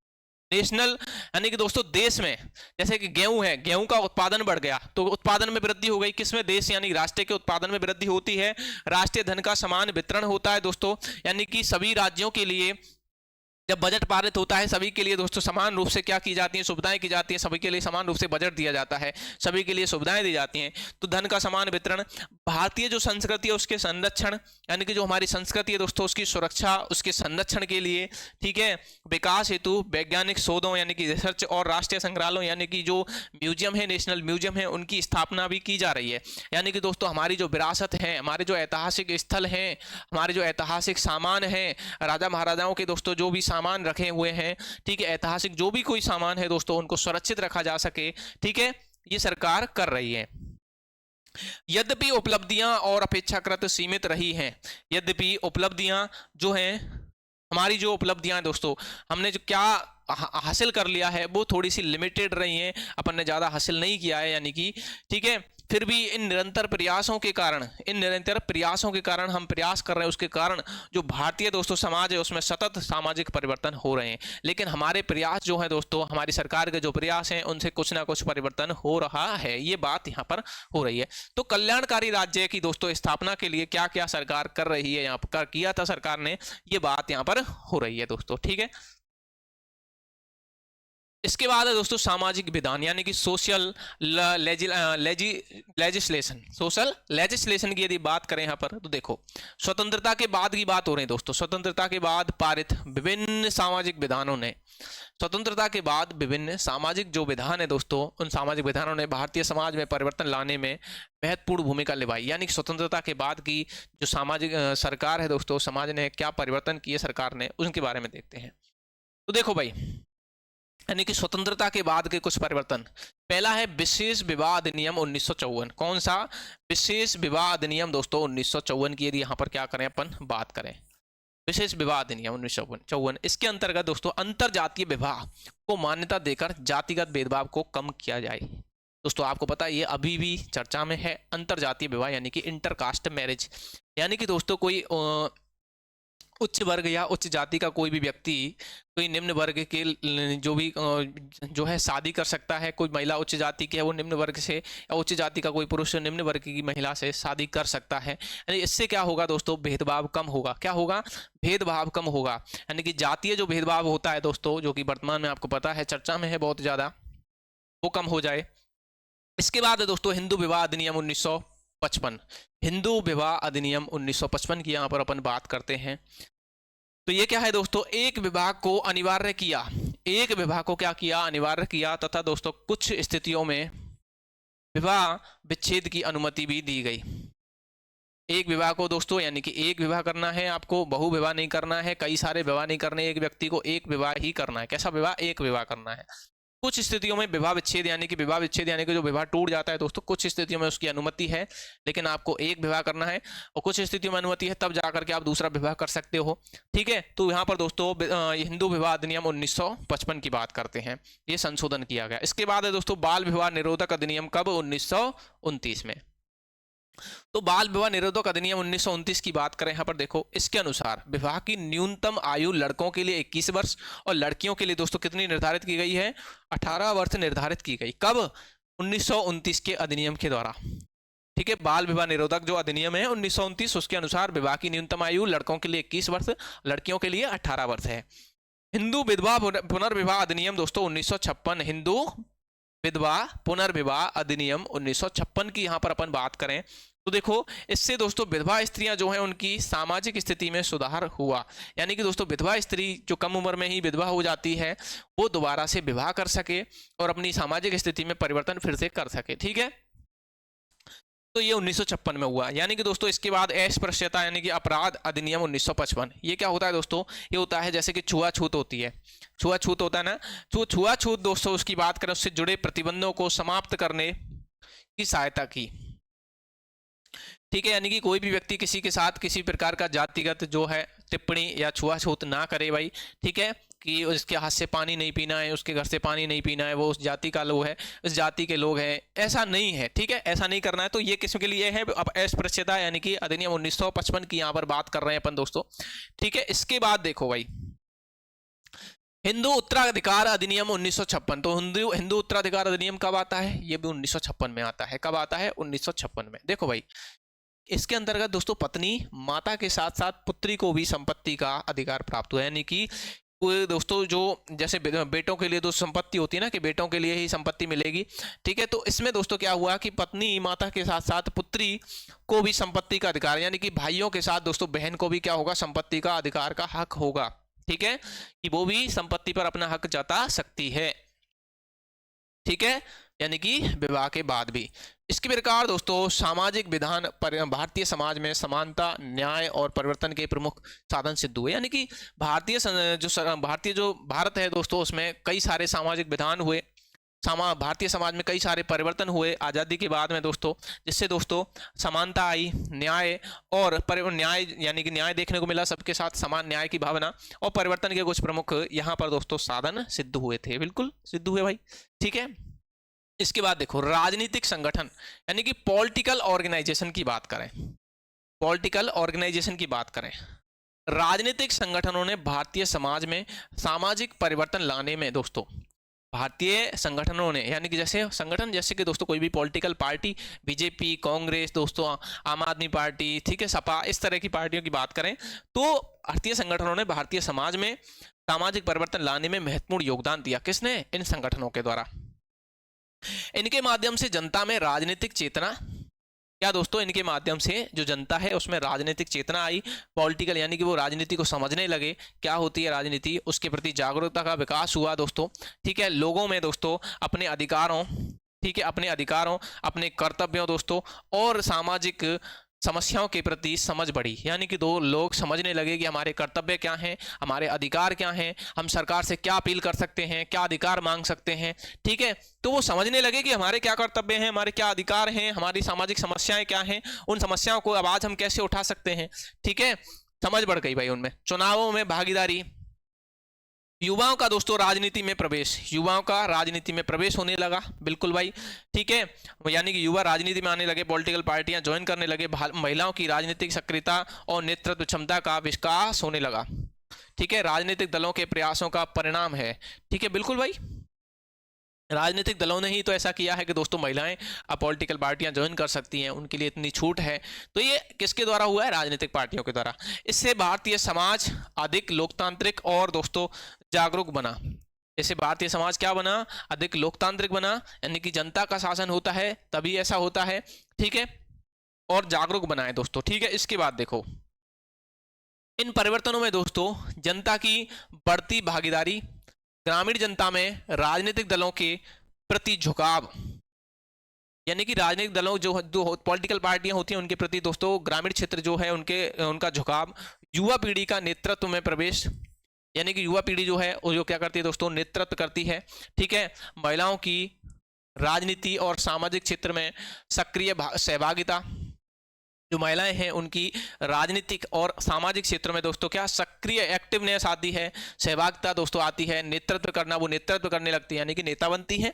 A: नेशनल, यानी कि दोस्तों देश में जैसे कि गेहूं है, गेहूं का उत्पादन बढ़ गया तो उत्पादन में वृद्धि हो गई, किसमें, देश यानी राष्ट्र के उत्पादन में वृद्धि होती है। राष्ट्रीय धन का समान वितरण होता है दोस्तों, यानी कि सभी राज्यों के लिए जब बजट पारित होता है सभी के लिए दोस्तों समान रूप से क्या की जाती है, सुविधाएं की जाती हैं, सभी के लिए समान रूप से बजट दिया जाता है, सभी के लिए सुविधाएं दी जाती हैं, तो धन का समान वितरण। भारतीय जो संस्कृति है उसके संरक्षण, यानी कि जो हमारी संस्कृति है दोस्तों उसकी सुरक्षा, उसके संरक्षण के लिए, ठीक है, विकास हेतु वैज्ञानिक शोधों यानी कि रिसर्च और राष्ट्रीय संग्रहालयों यानी कि जो म्यूजियम है, नेशनल म्यूजियम है, उनकी स्थापना भी की जा रही है। यानी कि दोस्तों हमारी जो विरासत है, हमारे जो ऐतिहासिक स्थल हैं, हमारे जो ऐतिहासिक सामान हैं, राजा महाराजाओं के दोस्तों जो भी सामान रखे हुए हैं, ठीक है, ऐतिहासिक जो भी कोई सामान है दोस्तों उनको सुरक्षित रखा जा सके, ठीक है, ये सरकार कर रही है। यद्यपि उपलब्धियां और अपेक्षाकृत सीमित रही हैं, यद्यपि उपलब्धियां जो हैं, हमारी जो उपलब्धियां दोस्तों, हमने जो क्या हासिल कर लिया है वो थोड़ी सी लिमिटेड रही हैं, अपन ने ज़्यादा हासिल नहीं किया है यानी कि, ठीक है। फिर भी इन निरंतर प्रयासों के कारण हम प्रयास कर रहे हैं, उसके कारण जो भारतीय दोस्तों समाज है उसमें सतत सामाजिक परिवर्तन हो रहे हैं। लेकिन हमारे प्रयास जो है दोस्तों, हमारी सरकार के जो प्रयास हैं उनसे कुछ ना कुछ परिवर्तन हो रहा है, ये बात यहाँ पर हो रही है। तो कल्याणकारी राज्य की दोस्तों स्थापना के लिए क्या क्या सरकार कर रही है, यहाँ पर किया था सरकार ने, ये बात यहाँ पर हो रही है दोस्तों, ठीक है। इसके बाद है दोस्तों सामाजिक विधान यानी कि सोशल लेजिस्लेशन की यदि बात करें यहाँ पर तो देखो, स्वतंत्रता के बाद की बात हो रही है दोस्तों। स्वतंत्रता के बाद पारित विभिन्न सामाजिक विधानों ने, स्वतंत्रता के बाद विभिन्न सामाजिक जो विधान है दोस्तों, उन सामाजिक विधानों ने भारतीय समाज में परिवर्तन लाने में महत्वपूर्ण भूमिका निभाई। यानी कि स्वतंत्रता के बाद की जो सामाजिक सरकार है दोस्तों, समाज ने क्या परिवर्तन किए सरकार ने, उनके बारे में देखते हैं। तो देखो भाई, यानी कि स्वतंत्रता के बाद के कुछ परिवर्तन, पहला है विशेष विवाह अधिनियम 1954। कौन सा? विशेष विवाह अधिनियम दोस्तों 1954 की यदि यहाँ पर क्या करें अपन बात करें, विशेष विवाह अधिनियम 1954, इसके अंतर्गत दोस्तों अंतर जातीय विवाह को मान्यता देकर जातिगत भेदभाव को कम किया जाए। दोस्तों आपको पता है ये अभी भी चर्चा में है, अंतर जातीय विवाह यानी कि इंटरकास्ट मैरिज। यानी कि दोस्तों कोई उच्च वर्ग या उच्च जाति का कोई भी व्यक्ति कोई निम्न वर्ग के जो भी जो है शादी कर सकता है। कोई महिला उच्च जाति की है, वो निम्न वर्ग से, या उच्च जाति का कोई पुरुष निम्न वर्ग की महिला से शादी कर सकता है। यानी इससे क्या होगा दोस्तों, भेदभाव कम होगा। क्या होगा? भेदभाव कम होगा। यानी कि जातीय जो भेदभाव होता है दोस्तों, जो कि वर्तमान में आपको पता है चर्चा में है बहुत ज़्यादा, वो कम हो जाए। इसके बाद दोस्तों हिंदू विवाह अधिनियम 1955, हिंदू विवाह अधिनियम 1955 की यहाँ पर अपन बात करते हैं। तो ये क्या है दोस्तों, एक विवाह को अनिवार्य किया, एक विवाह को क्या किया, अनिवार्य किया, तथा दोस्तों कुछ स्थितियों में विवाह विच्छेद की अनुमति भी दी गई। एक विवाह को दोस्तों, यानी कि एक विवाह करना है आपको, बहु विवाह नहीं करना है, कई सारे विवाह नहीं करने, एक व्यक्ति को एक विवाह ही करना है। कैसा विवाह? एक विवाह करना है। कुछ स्थितियों में विवाह विच्छेद यानी कि जो विवाह टूट जाता है दोस्तों, कुछ स्थितियों में उसकी अनुमति है, लेकिन आपको एक विवाह करना है, और कुछ स्थितियों में अनुमति है, तब जाकर के आप दूसरा विवाह कर सकते हो। ठीक है, तो यहाँ पर दोस्तों हिंदू विवाह अधिनियम 1955 की बात करते हैं, ये संशोधन किया गया। इसके बाद है दोस्तों बाल विवाह निरोधक अधिनियम, कब? 1929 में। तो बाल विवाह निरोधक अधिनियम 1929 की बात करें यहाँ पर देखो, इसके अनुसार विवाह की न्यूनतम आयु लड़कों के लिए 21 वर्ष और लड़कियों के लिए दोस्तों कितनी निर्धारित की गई है? 18 वर्ष निर्धारित की गई। कब? 1929 के अधिनियम के द्वारा। ठीक है, बाल विवाह निरोधक जो अधिनियम है 1929, उसके अनुसार विवाह की न्यूनतम आयु लड़कों के लिए 21 वर्ष, लड़कियों के लिए 18 वर्ष है। हिंदू विधवा पुनर्विवाह अधिनियम दोस्तों 1956, हिंदू विधवा पुनर्विवाह अधिनियम 1956 की यहाँ पर अपन बात करें तो देखो, इससे दोस्तों विधवा स्त्रियां जो हैं उनकी सामाजिक स्थिति में सुधार हुआ। यानी कि दोस्तों विधवा स्त्री जो कम उम्र में ही विधवा हो जाती है, वो दोबारा से विवाह कर सके और अपनी सामाजिक स्थिति में परिवर्तन फिर से कर सके। ठीक है, तो ये 1956 में हुआ। यानी कि दोस्तों इसके बाद अस्पृश्यता यानी कि अपराध अधिनियम 1955, ये क्या होता है दोस्तों? ये होता है जैसे कि छुआछूत होती है, छुआछूत होता है ना, तो छुआछूत दोस्तों उसकी बात करें, उससे जुड़े प्रतिबंधों को समाप्त करने की सहायता की। ठीक है, यानी कि कोई भी व्यक्ति किसी के साथ किसी प्रकार का जातिगत जो है टिप्पणी या छुआछूत ना करे भाई। ठीक है, कि उसके हाथ से पानी नहीं पीना है, उसके घर से पानी नहीं पीना है, वो उस जाति का लोग है, उस जाति के लोग हैं, ऐसा नहीं है। ठीक है, ऐसा नहीं करना है। तो ये किसके लिए है? अब अस्पृश्यता यानी कि अधिनियम 1955 की यहाँ पर बात कर रहे हैं अपन दोस्तों। ठीक है, इसके बाद देखो भाई हिंदू उत्तराधिकार अधिनियम 1956। तो हिंदू उत्तराधिकार अधिनियम कब आता है? ये भी 1956 में आता है। कब आता है? 1956 में। देखो भाई, इसके अंतर्गत दोस्तों पत्नी माता के साथ साथ पुत्री को भी संपत्ति का अधिकार प्राप्त हुआ। यानी कि दोस्तों जो जैसे बेटों के लिए दोस्तों संपत्ति होती है ना, कि बेटों के लिए ही संपत्ति मिलेगी। ठीक है, तो इसमें दोस्तों क्या हुआ कि पत्नी माता के साथ साथ पुत्री को भी संपत्ति का अधिकार, यानी कि भाइयों के साथ दोस्तों बहन को भी क्या होगा? संपत्ति का अधिकार का हक होगा। ठीक है, कि वो भी संपत्ति पर अपना हक जता सकती है। ठीक है, यानी कि विवाह के बाद भी। इसके प्रकार दोस्तों सामाजिक विधान भारतीय समाज में समानता, न्याय और परिवर्तन के प्रमुख साधन सिद्ध हुए। यानी कि भारतीय जो भारत है दोस्तों, उसमें कई सारे सामाजिक विधान हुए भारतीय समाज में कई सारे परिवर्तन हुए आज़ादी के बाद में दोस्तों, जिससे दोस्तों समानता आई, न्याय और न्याय यानी कि न्याय देखने को मिला, सबके साथ समान न्याय की भावना, और परिवर्तन के कुछ प्रमुख यहाँ पर दोस्तों साधन सिद्ध हुए थे, बिल्कुल सिद्ध हुए भाई, ठीक है। इसके बाद देखो राजनीतिक संगठन यानी कि पॉलिटिकल ऑर्गेनाइजेशन की बात करें, पॉलिटिकल ऑर्गेनाइजेशन की बात करें, राजनीतिक संगठनों ने भारतीय समाज में सामाजिक परिवर्तन लाने में दोस्तों, भारतीय संगठनों ने यानी कि जैसे संगठन जैसे कि दोस्तों कोई भी पॉलिटिकल पार्टी, बीजेपी, कांग्रेस दोस्तों, आम आदमी पार्टी, ठीक है, सपा, इस तरह की पार्टियों की बात करें तो भारतीय संगठनों ने भारतीय समाज में सामाजिक परिवर्तन लाने में महत्वपूर्ण योगदान दिया। किसने? इन संगठनों के द्वारा। इनके माध्यम से जनता में राजनीतिक चेतना, क्या दोस्तों, इनके माध्यम से जो जनता है उसमें राजनीतिक चेतना आई, पॉलिटिकल यानी कि वो राजनीति को समझने लगे, क्या होती है राजनीति, उसके प्रति जागरूकता का विकास हुआ दोस्तों, ठीक है। लोगों में दोस्तों अपने अधिकारों, ठीक है, अपने अधिकारों, अपने कर्तव्यों दोस्तों और सामाजिक समस्याओं के प्रति समझ बढ़ी, यानी कि दो लोग समझने लगे कि हमारे कर्तव्य क्या हैं, हमारे अधिकार क्या हैं, हम सरकार से क्या अपील कर सकते हैं, क्या अधिकार मांग सकते हैं, ठीक है। तो वो समझने लगे कि हमारे क्या कर्तव्य हैं, हमारे क्या अधिकार हैं, हमारी सामाजिक समस्याएं क्या हैं, उन समस्याओं को आवाज हम कैसे उठा सकते हैं, ठीक है। समझ बढ़ गई भाई उनमें। चुनावों में भागीदारी, युवाओं का दोस्तों राजनीति में प्रवेश, युवाओं का राजनीति में प्रवेश होने लगा, बिल्कुल भाई, ठीक है, यानी कि युवा राजनीति में आने लगे, पॉलिटिकल पार्टियां ज्वाइन करने लगे, महिलाओं की राजनीतिक सक्रियता और नेतृत्व क्षमता का विकास होने लगा, ठीक है, राजनीतिक दलों के प्रयासों का परिणाम है, ठीक है, बिल्कुल भाई, राजनीतिक दलों ने ही तो ऐसा किया है कि दोस्तों महिलाएं अब पॉलिटिकल पार्टियां ज्वाइन कर सकती हैं, उनके लिए इतनी छूट है, तो ये किसके द्वारा हुआ है? राजनीतिक पार्टियों के द्वारा। इससे भारतीय समाज अधिक लोकतांत्रिक और दोस्तों जागरूक बना। इससे भारतीय समाज क्या बना? अधिक लोकतांत्रिक बना, यानी कि जनता का शासन होता है तभी ऐसा होता है, ठीक है, और जागरूक बना है दोस्तों, ठीक है। इसके बाद देखो इन परिवर्तनों में दोस्तों जनता की बढ़ती भागीदारी, ग्रामीण जनता में राजनीतिक दलों के प्रति झुकाव, यानी कि राजनीतिक दलों जो पॉलिटिकल पार्टियां होती हैं उनके प्रति दोस्तों ग्रामीण क्षेत्र जो है उनका झुकाव, युवा पीढ़ी का नेतृत्व में प्रवेश, यानी कि युवा पीढ़ी जो है वो जो क्या करती है दोस्तों, नेतृत्व करती है, ठीक है, महिलाओं की राजनीति और सामाजिक क्षेत्र में सक्रिय सहभागिता, जो महिलाएं हैं उनकी राजनीतिक और सामाजिक क्षेत्र में दोस्तों क्या सक्रिय एक्टिवनेस आती है, सहभागिता दोस्तों आती है, नेतृत्व करना, वो नेतृत्व करने लगती है, यानी कि नेता बनती है,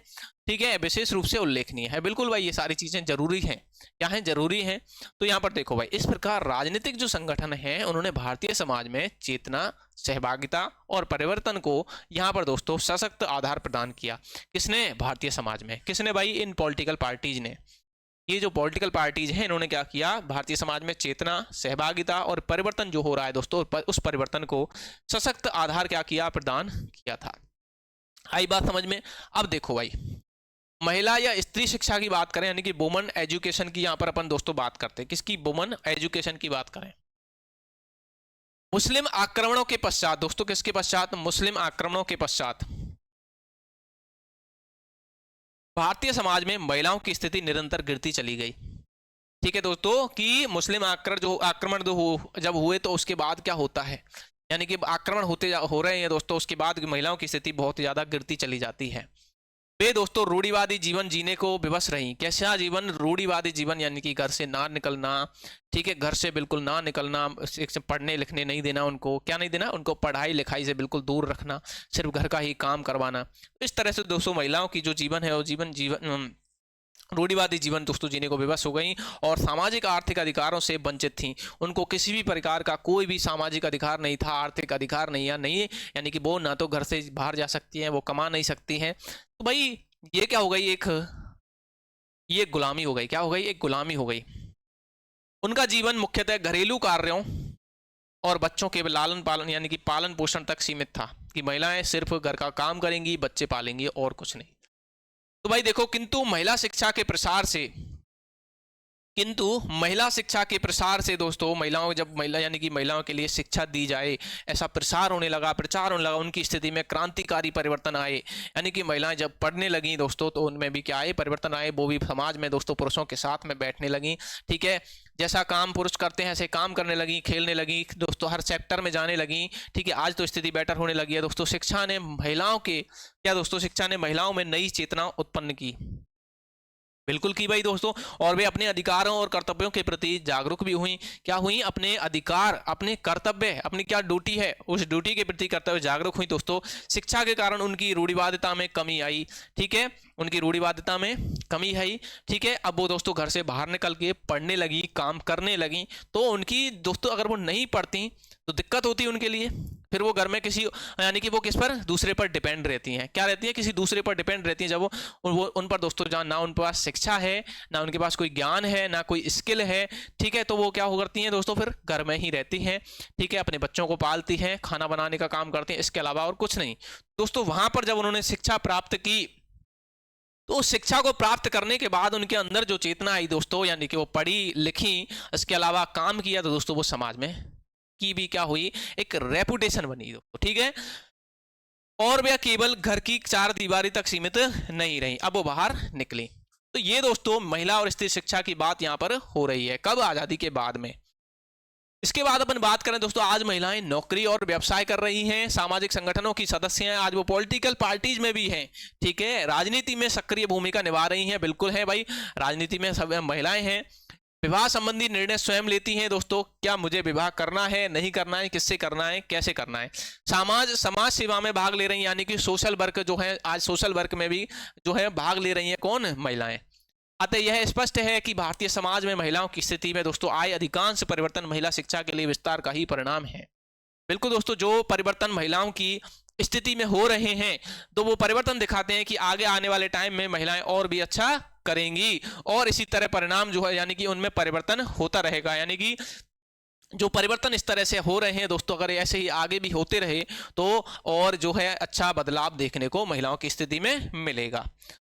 A: ठीक है, विशेष रूप से उल्लेखनीय है, बिल्कुल भाई, ये सारी चीजें जरूरी हैं, क्या है? जरूरी हैं। तो यहाँ पर देखो भाई, इस प्रकार राजनीतिक जो संगठन है उन्होंने भारतीय समाज में चेतना, सहभागिता और परिवर्तन को यहाँ पर दोस्तों सशक्त आधार प्रदान किया। किसने? भारतीय समाज में। किसने भाई? इन पॉलिटिकल पार्टीज ने। ये जो पॉलिटिकल पार्टीज हैं इन्होंने क्या किया? भारतीय समाज में चेतना, सहभागिता और परिवर्तन जो हो रहा है दोस्तों उस परिवर्तन को सशक्त आधार क्या किया? प्रदान किया था। आई बात समझ में? अब देखो भाई, महिला या स्त्री शिक्षा की बात करें, यानी कि वुमन एजुकेशन की यहाँ पर अपन दोस्तों बात करते हैं। किसकी? वुमन एजुकेशन की बात करें। मुस्लिम आक्रमणों के पश्चात दोस्तों, किसके पश्चात? मुस्लिम आक्रमणों के पश्चात भारतीय समाज में महिलाओं की स्थिति निरंतर गिरती चली गई। ठीक है दोस्तों, कि मुस्लिम आक्रमण जब हुए तो उसके बाद क्या होता है, यानी कि आक्रमण हो रहे हैं दोस्तों, उसके बाद महिलाओं की स्थिति बहुत ज्यादा गिरती चली जाती है। वे दोस्तों रूढ़िवादी जीवन जीने को विवश रही। कैसा जीवन? रूढ़िवादी जीवन, यानी कि घर से ना निकलना, ठीक है, घर से बिल्कुल ना निकलना, पढ़ने लिखने नहीं देना उनको, क्या नहीं देना उनको? पढ़ाई लिखाई से बिल्कुल दूर रखना, सिर्फ घर का ही काम करवाना। इस तरह से दोस्तों महिलाओं की जो जीवन है वो जीवन रूढ़िवादी जीवन दोस्तों जीने को विवश हो गई और सामाजिक आर्थिक अधिकारों से वंचित थी। उनको किसी भी प्रकार का कोई भी सामाजिक अधिकार नहीं था, आर्थिक अधिकार नहीं, यानी कि वो ना तो घर से बाहर जा सकती हैं, वो कमा नहीं सकती हैं। तो भाई ये क्या हो गई? ये गुलामी हो गई। क्या हो गई? एक गुलामी हो गई। उनका जीवन मुख्यतः घरेलू कार्यों और बच्चों के लालन पालन यानी कि पालन पोषण तक सीमित था, कि महिलाएं सिर्फ घर का काम करेंगी, बच्चे पालेंगी और कुछ नहीं। तो भाई देखो, किंतु महिला शिक्षा के प्रसार से किंतु महिला शिक्षा के प्रसार से दोस्तों, महिलाओं जब महिला यानी कि महिलाओं के लिए शिक्षा दी जाए, ऐसा प्रसार होने लगा, प्रचार होने लगा, उनकी स्थिति में क्रांतिकारी परिवर्तन आए। यानी कि महिलाएं जब पढ़ने लगी दोस्तों, तो उनमें भी क्या आए, परिवर्तन आए। वो भी समाज में दोस्तों पुरुषों के साथ में बैठने लगी। ठीक है, जैसा काम पुरुष करते हैं ऐसे काम करने लगी, खेलने लगी दोस्तों, हर सेक्टर में जाने लगी। ठीक है, आज तो स्थिति बेटर होने लगी है दोस्तों। शिक्षा ने महिलाओं के क्या दोस्तों, शिक्षा ने महिलाओं में नई चेतना उत्पन्न की, बिल्कुल की भाई दोस्तों। और वे अपने अधिकारों और कर्तव्यों के प्रति जागरूक भी हुई। क्या हुई, अपने अधिकार, अपने कर्तव्य, अपनी क्या ड्यूटी है, उस ड्यूटी के प्रति कर्तव्य जागरूक हुई दोस्तों। शिक्षा के कारण उनकी रूढ़िवादिता में कमी आई। ठीक है, उनकी रूढ़िवादिता में कमी आई। ठीक है, अब वो दोस्तों घर से बाहर निकल के पढ़ने लगी, काम करने लगी। तो उनकी दोस्तों अगर वो नहीं पढ़ती तो दिक्कत होती है उनके लिए। फिर वो घर में किसी यानी कि वो किस पर, दूसरे पर डिपेंड रहती हैं। क्या रहती है, किसी दूसरे पर डिपेंड रहती हैं। जब वो उन पर दोस्तों जहाँ ना उनके पास शिक्षा है, ना उनके पास कोई ज्ञान है, ना कोई स्किल है। ठीक है, तो वो क्या हो करती हैं दोस्तों, फिर घर में ही रहती हैं। ठीक है, अपने बच्चों को पालती हैं, खाना बनाने का काम करती हैं, इसके अलावा और कुछ नहीं दोस्तों। वहां पर जब उन्होंने शिक्षा प्राप्त की, तो उस शिक्षा को प्राप्त करने के बाद उनके अंदर जो चेतना आई दोस्तों, यानी कि वो पढ़ी लिखी, इसके अलावा काम किया, तो दोस्तों वो समाज में की भी क्या हुई, एक रेपुटेशन बनी दोस्तों। ठीक है, और वह केवल घर की चार दीवारी तक सीमित नहीं रही, अब वो बाहर निकली। तो ये दोस्तों महिला और स्त्री शिक्षा की बात यहां पर हो रही है, कब, आजादी के बाद में। इसके बाद अपन बात करें दोस्तों, आज महिलाएं नौकरी और व्यवसाय कर रही हैं, सामाजिक संगठनों की सदस्य हैं, आज वो पॉलिटिकल पार्टीज में भी हैं। ठीक है, राजनीति में सक्रिय भूमिका निभा रही हैं, बिल्कुल है भाई, राजनीति में सब महिलाएं हैं। विवाह संबंधी निर्णय स्वयं लेती हैं दोस्तों, क्या मुझे विवाह करना है, नहीं करना है, किससे करना है, कैसे करना है। समाज सेवा में भाग ले रही हैं, यानी कि सोशल वर्क जो है, आज सोशल वर्क में भी जो है भाग ले रही हैं, कौन, महिलाएं। अतः यह स्पष्ट है कि भारतीय समाज में महिलाओं की स्थिति में दोस्तों आए अधिकांश परिवर्तन महिला शिक्षा के लिए विस्तार का ही परिणाम है। बिल्कुल दोस्तों, जो परिवर्तन महिलाओं की स्थिति में हो रहे हैं, तो वो परिवर्तन दिखाते हैं कि आगे आने वाले टाइम में महिलाएं और भी अच्छा करेंगी, और इसी तरह परिणाम जो है यानी कि उनमें परिवर्तन होता रहेगा। यानी कि जो परिवर्तन इस तरह से हो रहे हैं दोस्तों, अगर ऐसे ही आगे भी होते रहे तो और जो है अच्छा बदलाव देखने को महिलाओं की स्थिति में मिलेगा।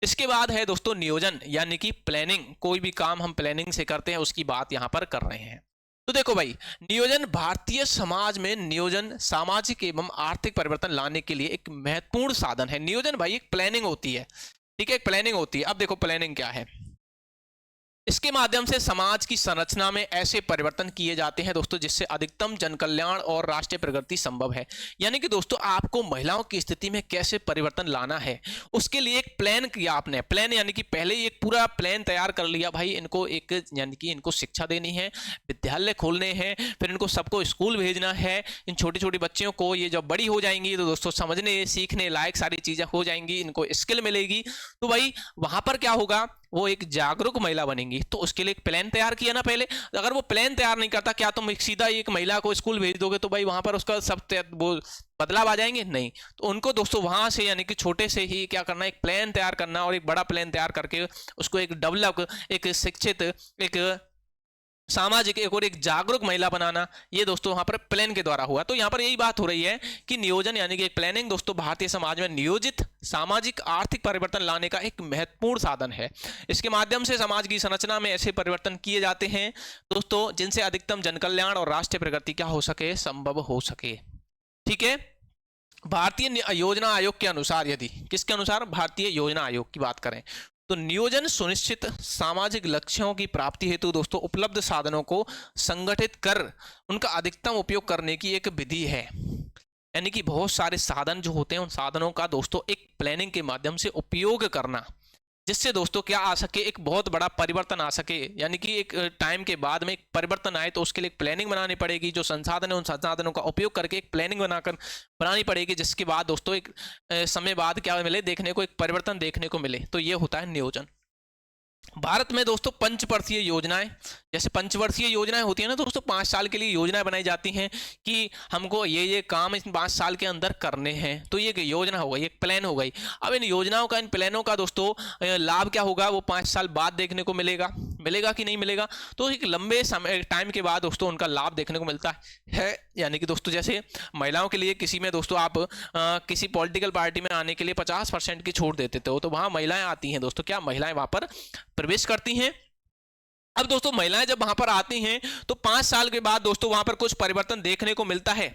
A: इसके बाद है दोस्तों नियोजन, यानी कि प्लानिंग। कोई भी काम हम प्लानिंग से करते हैं, उसकी बात यहां पर कर रहे हैं। तो देखो भाई, नियोजन, भारतीय समाज में नियोजन सामाजिक एवं आर्थिक परिवर्तन लाने के लिए एक महत्वपूर्ण साधन है। नियोजन भाई एक प्लानिंग होती है। ठीक है, एक प्लानिंग होती है। अब देखो प्लानिंग क्या है, इसके माध्यम से समाज की संरचना में ऐसे परिवर्तन किए जाते हैं दोस्तों, जिससे अधिकतम जन कल्याण और राष्ट्रीय प्रगति संभव है। यानी कि दोस्तों आपको महिलाओं की स्थिति में कैसे परिवर्तन लाना है, उसके लिए एक प्लान किया आपने। प्लान यानी कि पहले ही एक पूरा प्लान तैयार कर लिया, भाई इनको एक यानी कि इनको शिक्षा देनी है, विद्यालय खोलने हैं, फिर इनको सबको स्कूल भेजना है। इन छोटी छोटी बच्चियों को ये जब बड़ी हो जाएंगी तो दोस्तों समझने सीखने लायक सारी चीजें हो जाएंगी, इनको स्किल मिलेगी। तो भाई वहां पर क्या होगा, वो एक जागरूक महिला बनेंगी। तो उसके लिए एक प्लान तैयार किया ना पहले। अगर वो प्लान तैयार नहीं करता, क्या तुम सीधा एक महिला को स्कूल भेज दोगे तो भाई वहां पर उसका सब वो बदलाव आ जाएंगे, नहीं। तो उनको दोस्तों वहां से यानी कि छोटे से ही क्या करना, एक प्लान तैयार करना, और एक बड़ा प्लान तैयार करके उसको एक डेवलप, एक शिक्षित, एक सामाजिक, एक और एक जागरूक महिला बनाना, ये दोस्तों वहां पर प्लान के द्वारा हुआ। तो यहाँ पर यही बात हो रही है कि नियोजन यानी कि एक प्लानिंग दोस्तों भारतीय समाज में नियोजित सामाजिक आर्थिक परिवर्तन लाने का एक महत्वपूर्ण साधन है। इसके माध्यम से समाज की संरचना में ऐसे परिवर्तन किए जाते हैं दोस्तों, जिनसे अधिकतम जन कल्याण और राष्ट्रीय प्रगति क्या हो सके, संभव हो सके। ठीक है, भारतीय योजना आयोग के अनुसार, यदि किसके अनुसार, भारतीय योजना आयोग की बात करें तो नियोजन सुनिश्चित सामाजिक लक्ष्यों की प्राप्ति हेतु दोस्तों उपलब्ध साधनों को संगठित कर उनका अधिकतम उपयोग करने की एक विधि है। यानी कि बहुत सारे साधन जो होते हैं, उन साधनों का दोस्तों एक प्लानिंग के माध्यम से उपयोग करना, जिससे दोस्तों क्या आ सके, एक बहुत बड़ा परिवर्तन आ सके। यानी कि एक टाइम के बाद में एक परिवर्तन आए तो उसके लिए एक प्लानिंग बनानी पड़ेगी। जो संसाधन है उन संसाधनों का उपयोग करके एक प्लानिंग बनानी पड़ेगी, जिसके बाद दोस्तों एक समय बाद क्या मिले, देखने को एक परिवर्तन देखने को मिले। तो ये होता है नियोजन। भारत में दोस्तों पंचवर्षीय योजनाएं, जैसे पंचवर्षीय योजनाएं होती है ना दोस्तों, 5 साल के लिए योजनाएं बनाई जाती हैं कि हमको ये काम इन 5 साल के अंदर करने हैं। तो ये योजना हो गई, एक प्लान हो गई। अब इन योजनाओं का, इन प्लानों का दोस्तों लाभ क्या होगा, वो 5 साल बाद देखने को मिलेगा कि नहीं मिलेगा। तो एक लंबे समय टाइम के बाद दोस्तों उनका लाभ देखने को मिलता है। यानी कि दोस्तों जैसे महिलाओं के लिए किसी में दोस्तों आप किसी पॉलिटिकल पार्टी में आने के लिए 50% की छूट देते थे, तो वहां महिलाएं आती हैं दोस्तों, क्या महिलाएं वहां पर प्रवेश करती हैं। अब दोस्तों महिलाएं जब वहां पर आती हैं तो 5 साल के बाद दोस्तों वहां पर कुछ परिवर्तन देखने को मिलता है,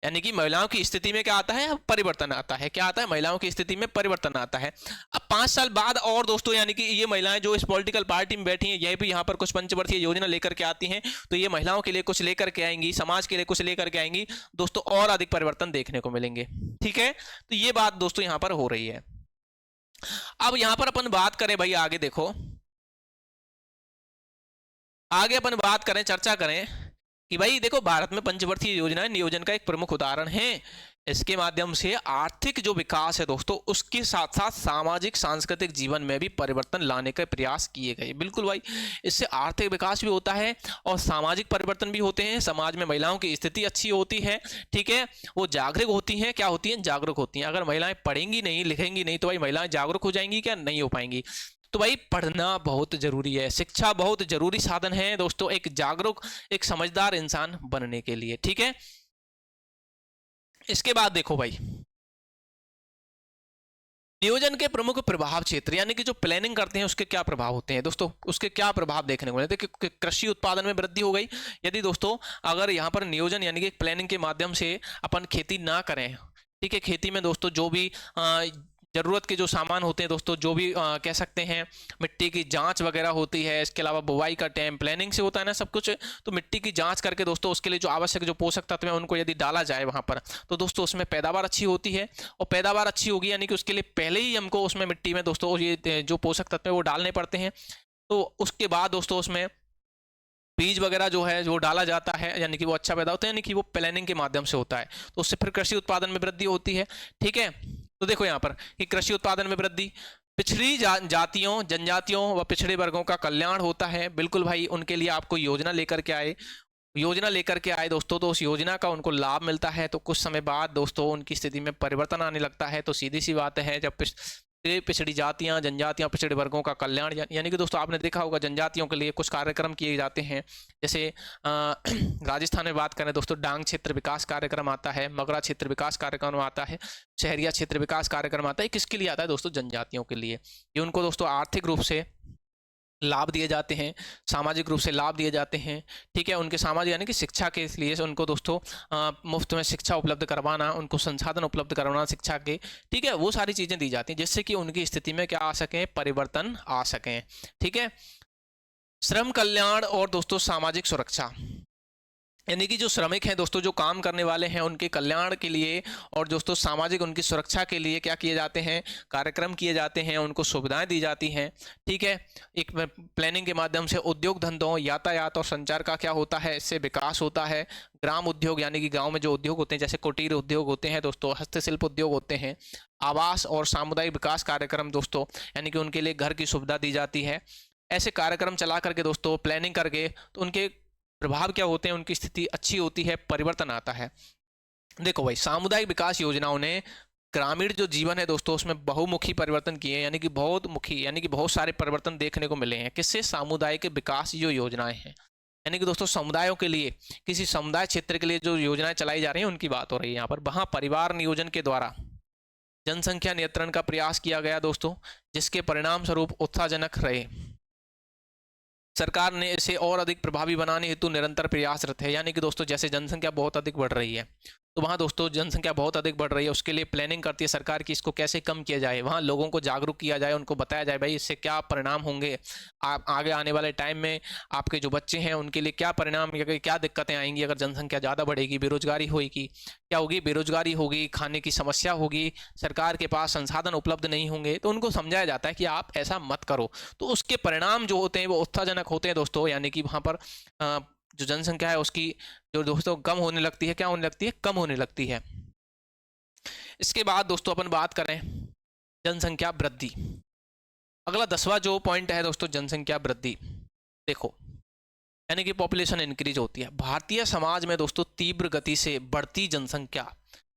A: यानी कि महिलाओं की स्थिति में क्या आता है, परिवर्तन आता है। क्या आता है, महिलाओं की स्थिति में परिवर्तन आता है। अब 5 साल बाद और दोस्तों यानी कि ये महिलाएं जो इस पॉलिटिकल पार्टी में बैठी हैं, यह भी यहाँ पर कुछ पंचवर्षीय योजना लेकर के आती हैं, तो ये महिलाओं के लिए कुछ लेकर के आएंगी, समाज के लिए कुछ लेकर के आएंगी दोस्तों, और अधिक परिवर्तन देखने को मिलेंगे। ठीक है, तो ये बात दोस्तों यहाँ पर हो रही है। अब यहाँ पर अपन बात करें भाई, आगे देखो, आगे अपन बात करें, चर्चा करें कि भाई देखो, भारत में पंचवर्षीय योजना नियोजन का एक प्रमुख उदाहरण है। इसके माध्यम से आर्थिक जो विकास है दोस्तों, उसके साथ साथ सामाजिक सांस्कृतिक जीवन में भी परिवर्तन लाने के प्रयास किए गए। बिल्कुल भाई, इससे आर्थिक विकास भी होता है और सामाजिक परिवर्तन भी होते हैं। समाज में महिलाओं की स्थिति अच्छी होती है, ठीक है, वो जागरूक होती हैं। क्या होती हैं, जागरूक होती हैं। अगर महिलाएं पढ़ेंगी नहीं, लिखेंगी नहीं, तो भाई महिलाएं जागरूक हो जाएंगी क्या, नहीं हो पाएंगी। तो भाई पढ़ना बहुत जरूरी है, शिक्षा बहुत जरूरी साधन है दोस्तों, एक जागरूक, एक समझदार इंसान बनने के लिए। ठीक है, इसके बाद देखो भाई, नियोजन के प्रमुख प्रभाव क्षेत्र, यानी कि जो प्लानिंग करते हैं उसके क्या प्रभाव होते हैं दोस्तों, उसके क्या प्रभाव देखने को मिलते हैं। देखिए, कृषि उत्पादन में वृद्धि हो गई। यदि दोस्तों अगर यहाँ पर नियोजन यानी कि प्लानिंग के माध्यम से अपन खेती ना करें, ठीक है, खेती में दोस्तों जो भी जरूरत के जो सामान होते हैं दोस्तों, जो भी कह सकते हैं, मिट्टी की जांच वगैरह होती है, इसके अलावा बुवाई का टाइम प्लानिंग से होता है ना सब कुछ, तो मिट्टी की जांच करके दोस्तों उसके लिए जो आवश्यक जो पोषक तत्व हैं उनको यदि डाला जाए वहां पर, तो दोस्तों उसमें पैदावार अच्छी होती है। और पैदावार अच्छी होगी यानी कि उसके लिए पहले ही हमको उसमें मिट्टी में दोस्तों ये जो पोषक तत्व है वो डालने पड़ते हैं। तो उसके बाद दोस्तों उसमें बीज वगैरह जो है जो डाला जाता है, यानी कि वो अच्छा पैदा होता है, यानी कि वो प्लानिंग के माध्यम से होता है। तो उससे फिर कृषि उत्पादन में वृद्धि होती है। ठीक है, तो देखो यहाँ पर कि कृषि उत्पादन में वृद्धि, पिछड़ी जातियों, जनजातियों व पिछड़े वर्गों का कल्याण होता है। बिल्कुल भाई, उनके लिए आपको योजना लेकर के आए, योजना लेकर के आए दोस्तों, तो उस योजना का उनको लाभ मिलता है, तो कुछ समय बाद दोस्तों उनकी स्थिति में परिवर्तन आने लगता है। तो सीधी सी बात है, जब पिछड़ी जातियां, जनजातियां, पिछड़े वर्गों का कल्याण, यानी कि दोस्तों आपने देखा होगा जनजातियों के लिए कुछ कार्यक्रम किए जाते हैं। जैसे राजस्थान में बात करें दोस्तों, डांग क्षेत्र विकास कार्यक्रम आता है, मगरा क्षेत्र विकास कार्यक्रम आता है, शहरिया क्षेत्र विकास कार्यक्रम आता है। किसके लिए आता है दोस्तों, जनजातियों के लिए। ये उनको दोस्तों आर्थिक रूप से लाभ दिए जाते हैं, सामाजिक रूप से लाभ दिए जाते हैं। ठीक है, उनके सामाजिक यानी कि शिक्षा के लिए उनको दोस्तों मुफ्त में शिक्षा उपलब्ध करवाना, उनको संसाधन उपलब्ध करवाना शिक्षा के, ठीक है, वो सारी चीज़ें दी जाती हैं जिससे कि उनकी स्थिति में क्या आ सकें, परिवर्तन आ सकें। ठीक है, श्रम कल्याण और दोस्तों सामाजिक सुरक्षा, यानी कि जो श्रमिक हैं दोस्तों, जो काम करने वाले हैं, उनके कल्याण के लिए और दोस्तों सामाजिक उनकी सुरक्षा के लिए क्या किए जाते हैं, कार्यक्रम किए जाते हैं, उनको सुविधाएं दी जाती हैं। ठीक है, एक प्लानिंग के माध्यम से उद्योग धंधों, यातायात और संचार का क्या होता है, इससे विकास होता है। ग्राम उद्योग, यानी कि गाँव में जो उद्योग होते हैं, जैसे कुटीर उद्योग होते हैं दोस्तों, हस्तशिल्प उद्योग होते हैं। आवास और सामुदायिक विकास कार्यक्रम दोस्तों, यानी कि उनके लिए घर की सुविधा दी जाती है। ऐसे कार्यक्रम चला करके दोस्तों, प्लानिंग करके, तो उनके प्रभाव क्या होते हैं, उनकी स्थिति अच्छी होती है, परिवर्तन आता है। देखो भाई, सामुदायिक विकास योजनाओं ने ग्रामीण जो जीवन है दोस्तों उसमें बहुमुखी परिवर्तन किए हैं, यानी कि बहुत मुखी, यानी कि बहुत सारे परिवर्तन देखने को मिले हैं। किससे, सामुदायिक विकास जो योजनाएं हैं, यानी कि दोस्तों समुदायों के लिए, किसी समुदाय क्षेत्र के लिए जो योजनाएं चलाई जा रही हैं उनकी बात हो रही है यहाँ पर। वहाँ परिवार नियोजन के द्वारा जनसंख्या नियंत्रण का प्रयास किया गया दोस्तों, जिसके परिणाम स्वरूप उत्साहजनक रहे। सरकार ने इसे और अधिक प्रभावी बनाने हेतु निरंतर प्रयासरत है। यानी कि दोस्तों जैसे जनसंख्या बहुत अधिक बढ़ रही है, तो वहाँ दोस्तों जनसंख्या बहुत अधिक बढ़ रही है, उसके लिए प्लानिंग करती है सरकार कि इसको कैसे कम किया जाए। वहाँ लोगों को जागरूक किया जाए, उनको बताया जाए भाई इससे क्या परिणाम होंगे, आप आगे आने वाले टाइम में आपके जो बच्चे हैं उनके लिए क्या परिणाम, क्या दिक्कतें आएंगी अगर जनसंख्या ज़्यादा बढ़ेगी, बेरोजगारी होगी, क्या होगी, बेरोजगारी होगी, खाने की समस्या होगी, सरकार के पास संसाधन उपलब्ध नहीं होंगे। तो उनको समझाया जाता है कि आप ऐसा मत करो। तो उसके परिणाम जो होते हैं वो उत्साहजनक होते हैं दोस्तों, यानी कि वहाँ पर जो जनसंख्या है उसकी जो दोस्तों कम होने लगती है, क्या होने लगती है, कम होने लगती है। इसके बाद दोस्तों अपन बात करें जनसंख्या वृद्धि। अगला 10वां जो पॉइंट है दोस्तों, जनसंख्या वृद्धि। देखो, यानी कि पॉपुलेशन इंक्रीज होती है। भारतीय समाज में दोस्तों तीव्र गति से बढ़ती जनसंख्या,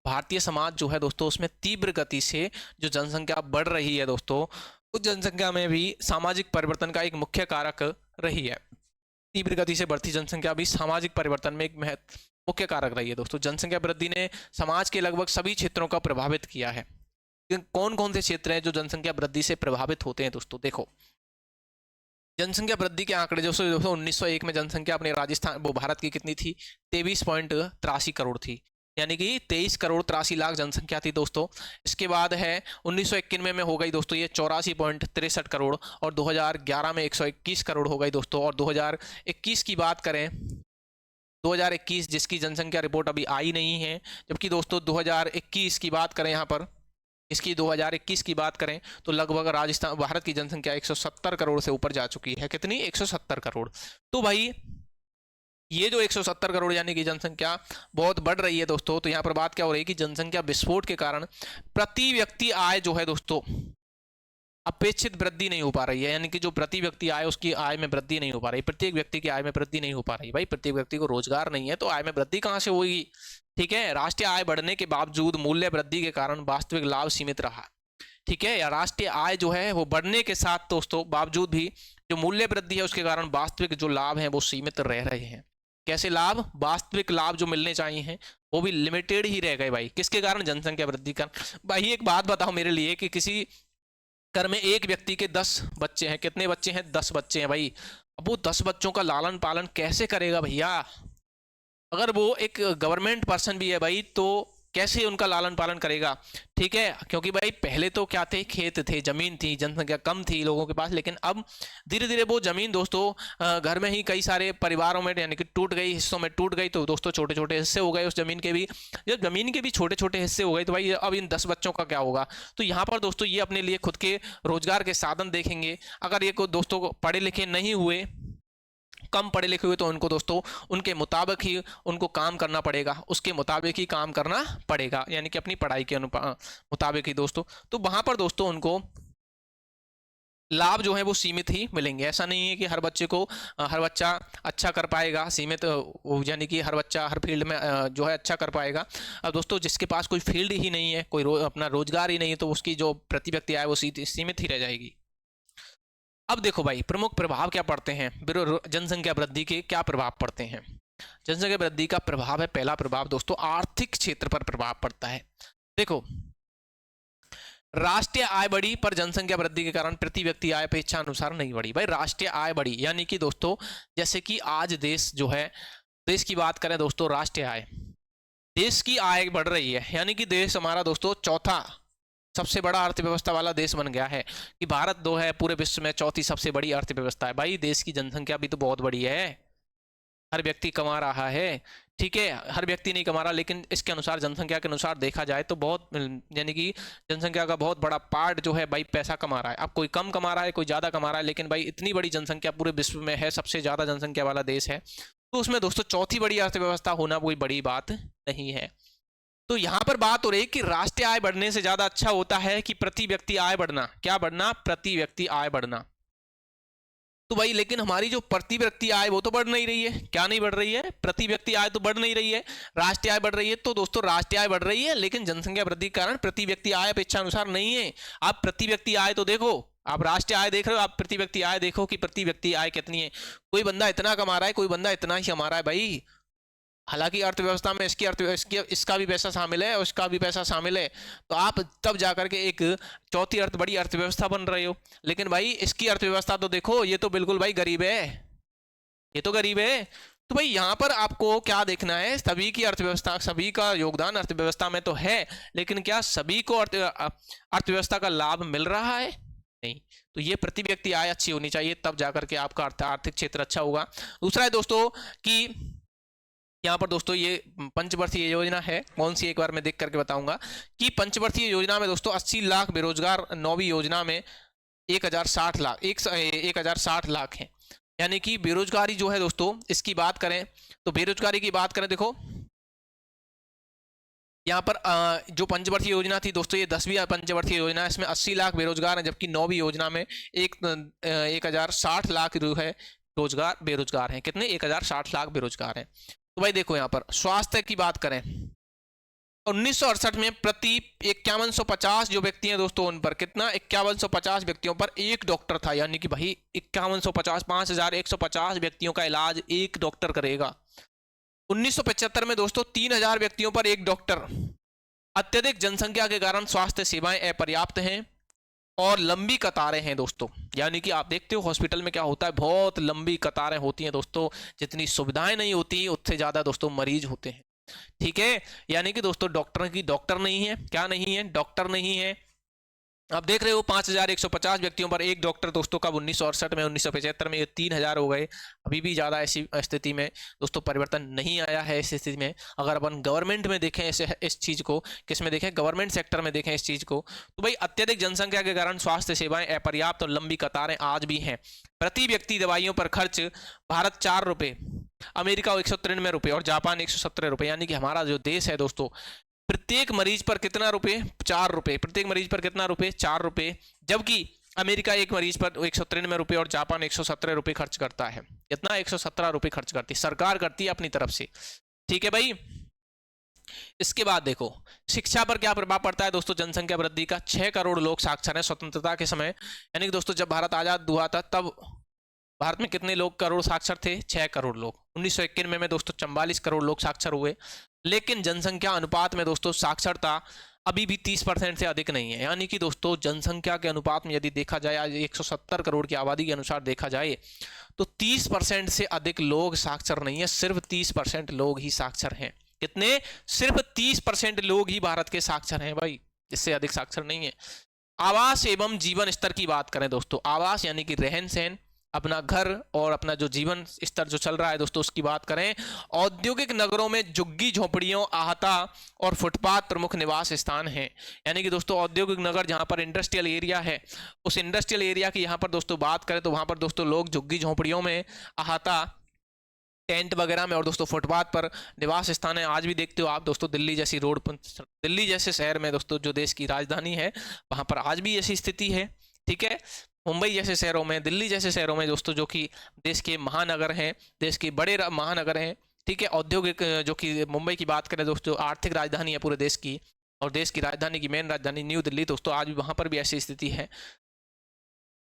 A: भारतीय समाज जो है दोस्तों उसमें तीव्र गति से जो जनसंख्या बढ़ रही है दोस्तों, उस जनसंख्या में भी सामाजिक परिवर्तन का एक मुख्य कारक रही है। तीव्र गति से बढ़ती जनसंख्या भी सामाजिक परिवर्तन में एक मुख्य कारक रही है दोस्तों। जनसंख्या वृद्धि ने समाज के लगभग सभी क्षेत्रों का प्रभावित किया है। कौन कौन से क्षेत्र हैं जो जनसंख्या वृद्धि से प्रभावित होते हैं दोस्तों, देखो जनसंख्या वृद्धि के आंकड़े जो 1901 में जनसंख्या अपने राजस्थान वो भारत की कितनी थी, 23.83 करोड़ थी, यानी कि 23 करोड़ 83 लाख जनसंख्या थी दोस्तों। इसके बाद है 1991 में हो गई दोस्तों ये 84.63 करोड़, और 2011 में 121 करोड़ हो गई दोस्तों। और 2021 की बात करें, 2021 जिसकी जनसंख्या रिपोर्ट अभी आई नहीं है, जबकि दोस्तों 2021 की बात करें यहाँ पर, इसकी 2021 की बात करें तो लगभग राजस्थान भारत की जनसंख्या 170 करोड़ से ऊपर जा चुकी है। कितनी? 170 करोड़। तो भाई ये जो 170 करोड़ यानी कि जनसंख्या बहुत बढ़ रही है दोस्तों। तो यहाँ पर बात क्या हो रही है कि जनसंख्या विस्फोट के कारण प्रति व्यक्ति आय जो है दोस्तों अपेक्षित वृद्धि नहीं हो पा रही है, यानी कि जो प्रति व्यक्ति आय उसकी आय में वृद्धि नहीं हो पा रही, प्रत्येक व्यक्ति की आय में वृद्धि नहीं हो पा रही। भाई प्रत्येक व्यक्ति को रोजगार नहीं है तो आय में वृद्धि कहाँ से होगी? ठीक है, राष्ट्रीय आय बढ़ने के बावजूद मूल्य वृद्धि के कारण वास्तविक लाभ सीमित रहा। ठीक है, या राष्ट्रीय आय जो है वो बढ़ने के साथ दोस्तों बावजूद भी जो मूल्य वृद्धि है उसके कारण वास्तविक जो लाभ है वो सीमित रह रहे हैं। कैसे लाभ? वास्तविक लाभ जो मिलने चाहिए हैं वो भी लिमिटेड ही रह गए भाई। किसके कारण? जनसंख्या वृद्धि का। भाई एक बात बताओ मेरे लिए कि किसी घर में एक व्यक्ति के 10 बच्चे हैं, कितने बच्चे हैं? 10 बच्चे हैं भाई। अब वो 10 बच्चों का लालन पालन कैसे करेगा भैया? अगर वो एक गवर्नमेंट पर्सन भी है भाई तो कैसे उनका लालन पालन करेगा? ठीक है, क्योंकि भाई पहले तो क्या थे, खेत थे, जमीन थी, जनसंख्या कम थी लोगों के पास, लेकिन अब धीरे धीरे वो जमीन दोस्तों घर में ही कई सारे परिवारों में यानी कि टूट गई, हिस्सों में टूट गई, तो दोस्तों छोटे छोटे हिस्से हो गए उस जमीन के भी। जब जमीन के भी छोटे छोटे हिस्से हो गए तो भाई अब इन 10 बच्चों का क्या होगा? तो यहाँ पर दोस्तों ये अपने लिए खुद के रोजगार के साधन देखेंगे। अगर ये को दोस्तों पढ़े लिखे नहीं हुए, कम पढ़े लिखे हुए, तो उनको दोस्तों उनके मुताबिक ही उनको काम करना पड़ेगा, उसके मुताबिक ही काम करना पड़ेगा, यानी कि अपनी पढ़ाई के मुताबिक ही दोस्तों। तो वहां पर दोस्तों उनको लाभ जो है वो सीमित ही मिलेंगे। ऐसा नहीं है कि हर बच्चे को हर बच्चा अच्छा कर पाएगा, सीमित यानी कि हर बच्चा हर फील्ड में जो है अच्छा कर पाएगा। अब दोस्तों जिसके पास कोई फील्ड ही नहीं है, कोई अपना रोजगार ही नहीं है, तो उसकी जो प्रति व्यक्ति आय वो सीमित ही रह जाएगी। अब देखो भाई प्रमुख प्रभाव क्या पड़ते हैं, जनसंख्या वृद्धि के क्या प्रभाव पड़ते हैं? जनसंख्या वृद्धि का प्रभाव है, पहला प्रभाव दोस्तों आर्थिक क्षेत्र पर प्रभाव पड़ता है। देखो, राष्ट्रीय आय बढ़ी पर जनसंख्या वृद्धि के कारण प्रति व्यक्ति आय अपेक्षा अनुसार नहीं बढ़ी। भाई राष्ट्रीय आय बढ़ी यानी कि दोस्तों जैसे कि आज देश जो है, देश की बात करें दोस्तों, राष्ट्रीय आय, देश की आय बढ़ रही है, यानी कि देश हमारा दोस्तों चौथा सबसे बड़ा अर्थव्यवस्था वाला देश बन गया है, कि भारत दो है पूरे विश्व में चौथी सबसे बड़ी अर्थव्यवस्था है। भाई देश की जनसंख्या भी तो बहुत बड़ी है, हर व्यक्ति कमा रहा है। ठीक है, हर व्यक्ति नहीं कमा रहा, लेकिन इसके अनुसार जनसंख्या के अनुसार देखा जाए तो बहुत, यानी कि जनसंख्या का बहुत बड़ा पार्ट जो है भाई पैसा कमा रहा है। अब कोई कम कमा रहा है, कोई ज़्यादा कमा रहा है, लेकिन भाई इतनी बड़ी जनसंख्या पूरे विश्व में है, सबसे ज़्यादा जनसंख्या वाला देश है, तो उसमें दोस्तों चौथी बड़ी अर्थव्यवस्था होना कोई बड़ी बात नहीं है। तो यहां पर बात हो रही है कि राष्ट्रीय आय बढ़ने से ज्यादा अच्छा होता है कि प्रति व्यक्ति आय बढ़ना। क्या बढ़ना? प्रति व्यक्ति आय बढ़ना। तो भाई लेकिन हमारी जो प्रति व्यक्ति आय वो तो बढ़ नहीं रही है। क्या नहीं बढ़ रही है? प्रति व्यक्ति आय तो बढ़ नहीं रही है, राष्ट्रीय आय बढ़ रही है। तो दोस्तों राष्ट्रीय आय बढ़ रही है लेकिन जनसंख्या वृद्धि के कारण प्रति व्यक्ति आय अपेक्षा अनुसार नहीं है। आप प्रति व्यक्ति आय तो देखो, आप राष्ट्रीय आय देख रहे हो, आप प्रति व्यक्ति आय देखो कि प्रति व्यक्ति आय कितनी है। कोई बंदा इतना कमा रहा है, कोई बंदा इतना ही कमा रहा है भाई। हालांकि अर्थव्यवस्था में इसका भी पैसा शामिल है, उसका भी पैसा शामिल है, तो आप तब जाकर के एक चौथी बड़ी अर्थव्यवस्था बन रहे हो। लेकिन भाई इसकी अर्थव्यवस्था तो देखो, ये तो बिल्कुल भाई गरीब है, ये तो गरीब है। तो भाई यहाँ पर आपको क्या देखना है, सभी की अर्थव्यवस्था, सभी का योगदान अर्थव्यवस्था में तो है, लेकिन क्या सभी को अर्थव्यवस्था का लाभ मिल रहा है? नहीं। तो ये प्रति व्यक्ति आय अच्छी होनी चाहिए, तब जाकर के आपका आर्थिक क्षेत्र अच्छा होगा। दूसरा है दोस्तों कि यहाँ पर दोस्तों ये पंचवर्षीय योजना है, कौन सी एक बार मैं देख करके बताऊंगा कि पंचवर्षीय योजना में दोस्तों 80 लाख बेरोजगार, 9वीं योजना में 1060 लाख हैं। यानी कि बेरोजगारी जो है दोस्तों, इसकी बात करें तो बेरोजगारी की बात करें, देखो यहाँ पर जो पंचवर्षीय योजना थी दोस्तों, ये 10वीं पंचवर्षीय योजना है, इसमें 80 लाख बेरोजगार हैं, जबकि 9वीं योजना में 1060 लाख जो है रोजगार बेरोजगार हैं। कितने? 1060 लाख बेरोजगार हैं। तो भाई देखो यहाँ पर स्वास्थ्य की बात करें, 1968 में प्रति 5150 जो व्यक्ति हैं दोस्तों, उन पर कितना? 5150 व्यक्तियों पर एक डॉक्टर था। यानी कि भाई 5150, 5150 व्यक्तियों का इलाज एक डॉक्टर करेगा। 1975 में दोस्तों 3000 व्यक्तियों पर एक डॉक्टर। अत्यधिक जनसंख्या के कारण स्वास्थ्य सेवाएं अपर्याप्त हैं और लंबी कतारें हैं दोस्तों। यानी कि आप देखते हो हॉस्पिटल में क्या होता है, बहुत लंबी कतारें होती हैं दोस्तों। जितनी सुविधाएं नहीं होती उससे ज़्यादा दोस्तों मरीज होते हैं। ठीक है, यानी कि दोस्तों डॉक्टर नहीं है, क्या नहीं है, डॉक्टर नहीं है। आप देख रहे हो 5150 व्यक्तियों पर एक डॉक्टर दोस्तों। कब 1968 में, 1975 में ये 3000 हो गए। अभी भी ज़्यादा ऐसी स्थिति में दोस्तों परिवर्तन नहीं आया है इस स्थिति में। अगर अपन गवर्नमेंट में देखें इस चीज़ को, किस में देखें, गवर्नमेंट सेक्टर में देखें इस चीज़ को, तो भाई अत्यधिक जनसंख्या के कारण स्वास्थ्य सेवाएं अपर्याप्त और लंबी कतारें आज भी हैं। प्रति व्यक्ति दवाइयों पर खर्च भारत 4 रुपये, अमेरिका 193 रुपये और जापान 117 रुपये। यानी कि हमारा जो देश है दोस्तों, प्रत्येक मरीज पर कितना रुपए, 4 रुपए। प्रत्येक मरीज पर कितना रुपए, 4 रुपए। जबकि अमेरिका एक मरीज पर 193 रुपए और जापान 117 रुपए खर्च करता है। कितना, 117 रुपए खर्च करती है सरकार, करती है अपनी तरफ से। ठीक है भाई। इसके बाद देखो शिक्षा पर क्या प्रभाव पड़ता है दोस्तों जनसंख्या वृद्धि का। 6 करोड़ लोग साक्षर हैं स्वतंत्रता के समय। यानी कि दोस्तों जब भारत आजाद हुआ था तब भारत में कितने लोग करोड़ साक्षर थे, 6 करोड़ लोग। 1991 में दोस्तों 44 करोड़ लोग साक्षर हुए। लेकिन जनसंख्या अनुपात में दोस्तों साक्षरता अभी भी 30% से अधिक नहीं है। यानी कि दोस्तों जनसंख्या के अनुपात में यदि देखा जाए, आज 170 करोड़ की आबादी के अनुसार देखा जाए तो 30% से अधिक लोग साक्षर नहीं है। सिर्फ 30% लोग ही साक्षर हैं। कितने, सिर्फ 30% लोग ही भारत के साक्षर हैं भाई, इससे अधिक साक्षर नहीं है। आवास एवं जीवन स्तर की बात करें दोस्तों, आवास यानी कि रहन सहन, अपना घर और अपना जो जीवन स्तर जो चल रहा है दोस्तों उसकी बात करें। औद्योगिक नगरों में झुग्गी झोपड़ियों, आहता और फुटपाथ प्रमुख निवास स्थान हैं। यानी कि दोस्तों औद्योगिक नगर जहां पर इंडस्ट्रियल एरिया है, उस इंडस्ट्रियल एरिया की यहाँ पर दोस्तों बात करें तो वहां पर दोस्तों लोग झुग्गी झोपड़ियों में, आहता, टेंट वगैरह में और दोस्तों फुटपाथ पर निवास स्थान है। आज भी देखते हो आप दोस्तों दिल्ली जैसी रोड पर, दिल्ली जैसे शहर में दोस्तों जो देश की राजधानी है वहां पर आज भी ऐसी स्थिति है। ठीक है, मुंबई जैसे शहरों में, दिल्ली जैसे शहरों में दोस्तों जो कि देश के महानगर हैं, देश के बड़े महानगर हैं। ठीक है, औद्योगिक जो कि मुंबई की बात करें दोस्तों आर्थिक राजधानी है पूरे देश की, और देश की राजधानी की मेन राजधानी न्यू दिल्ली दोस्तों, आज भी वहाँ पर भी ऐसी स्थिति है।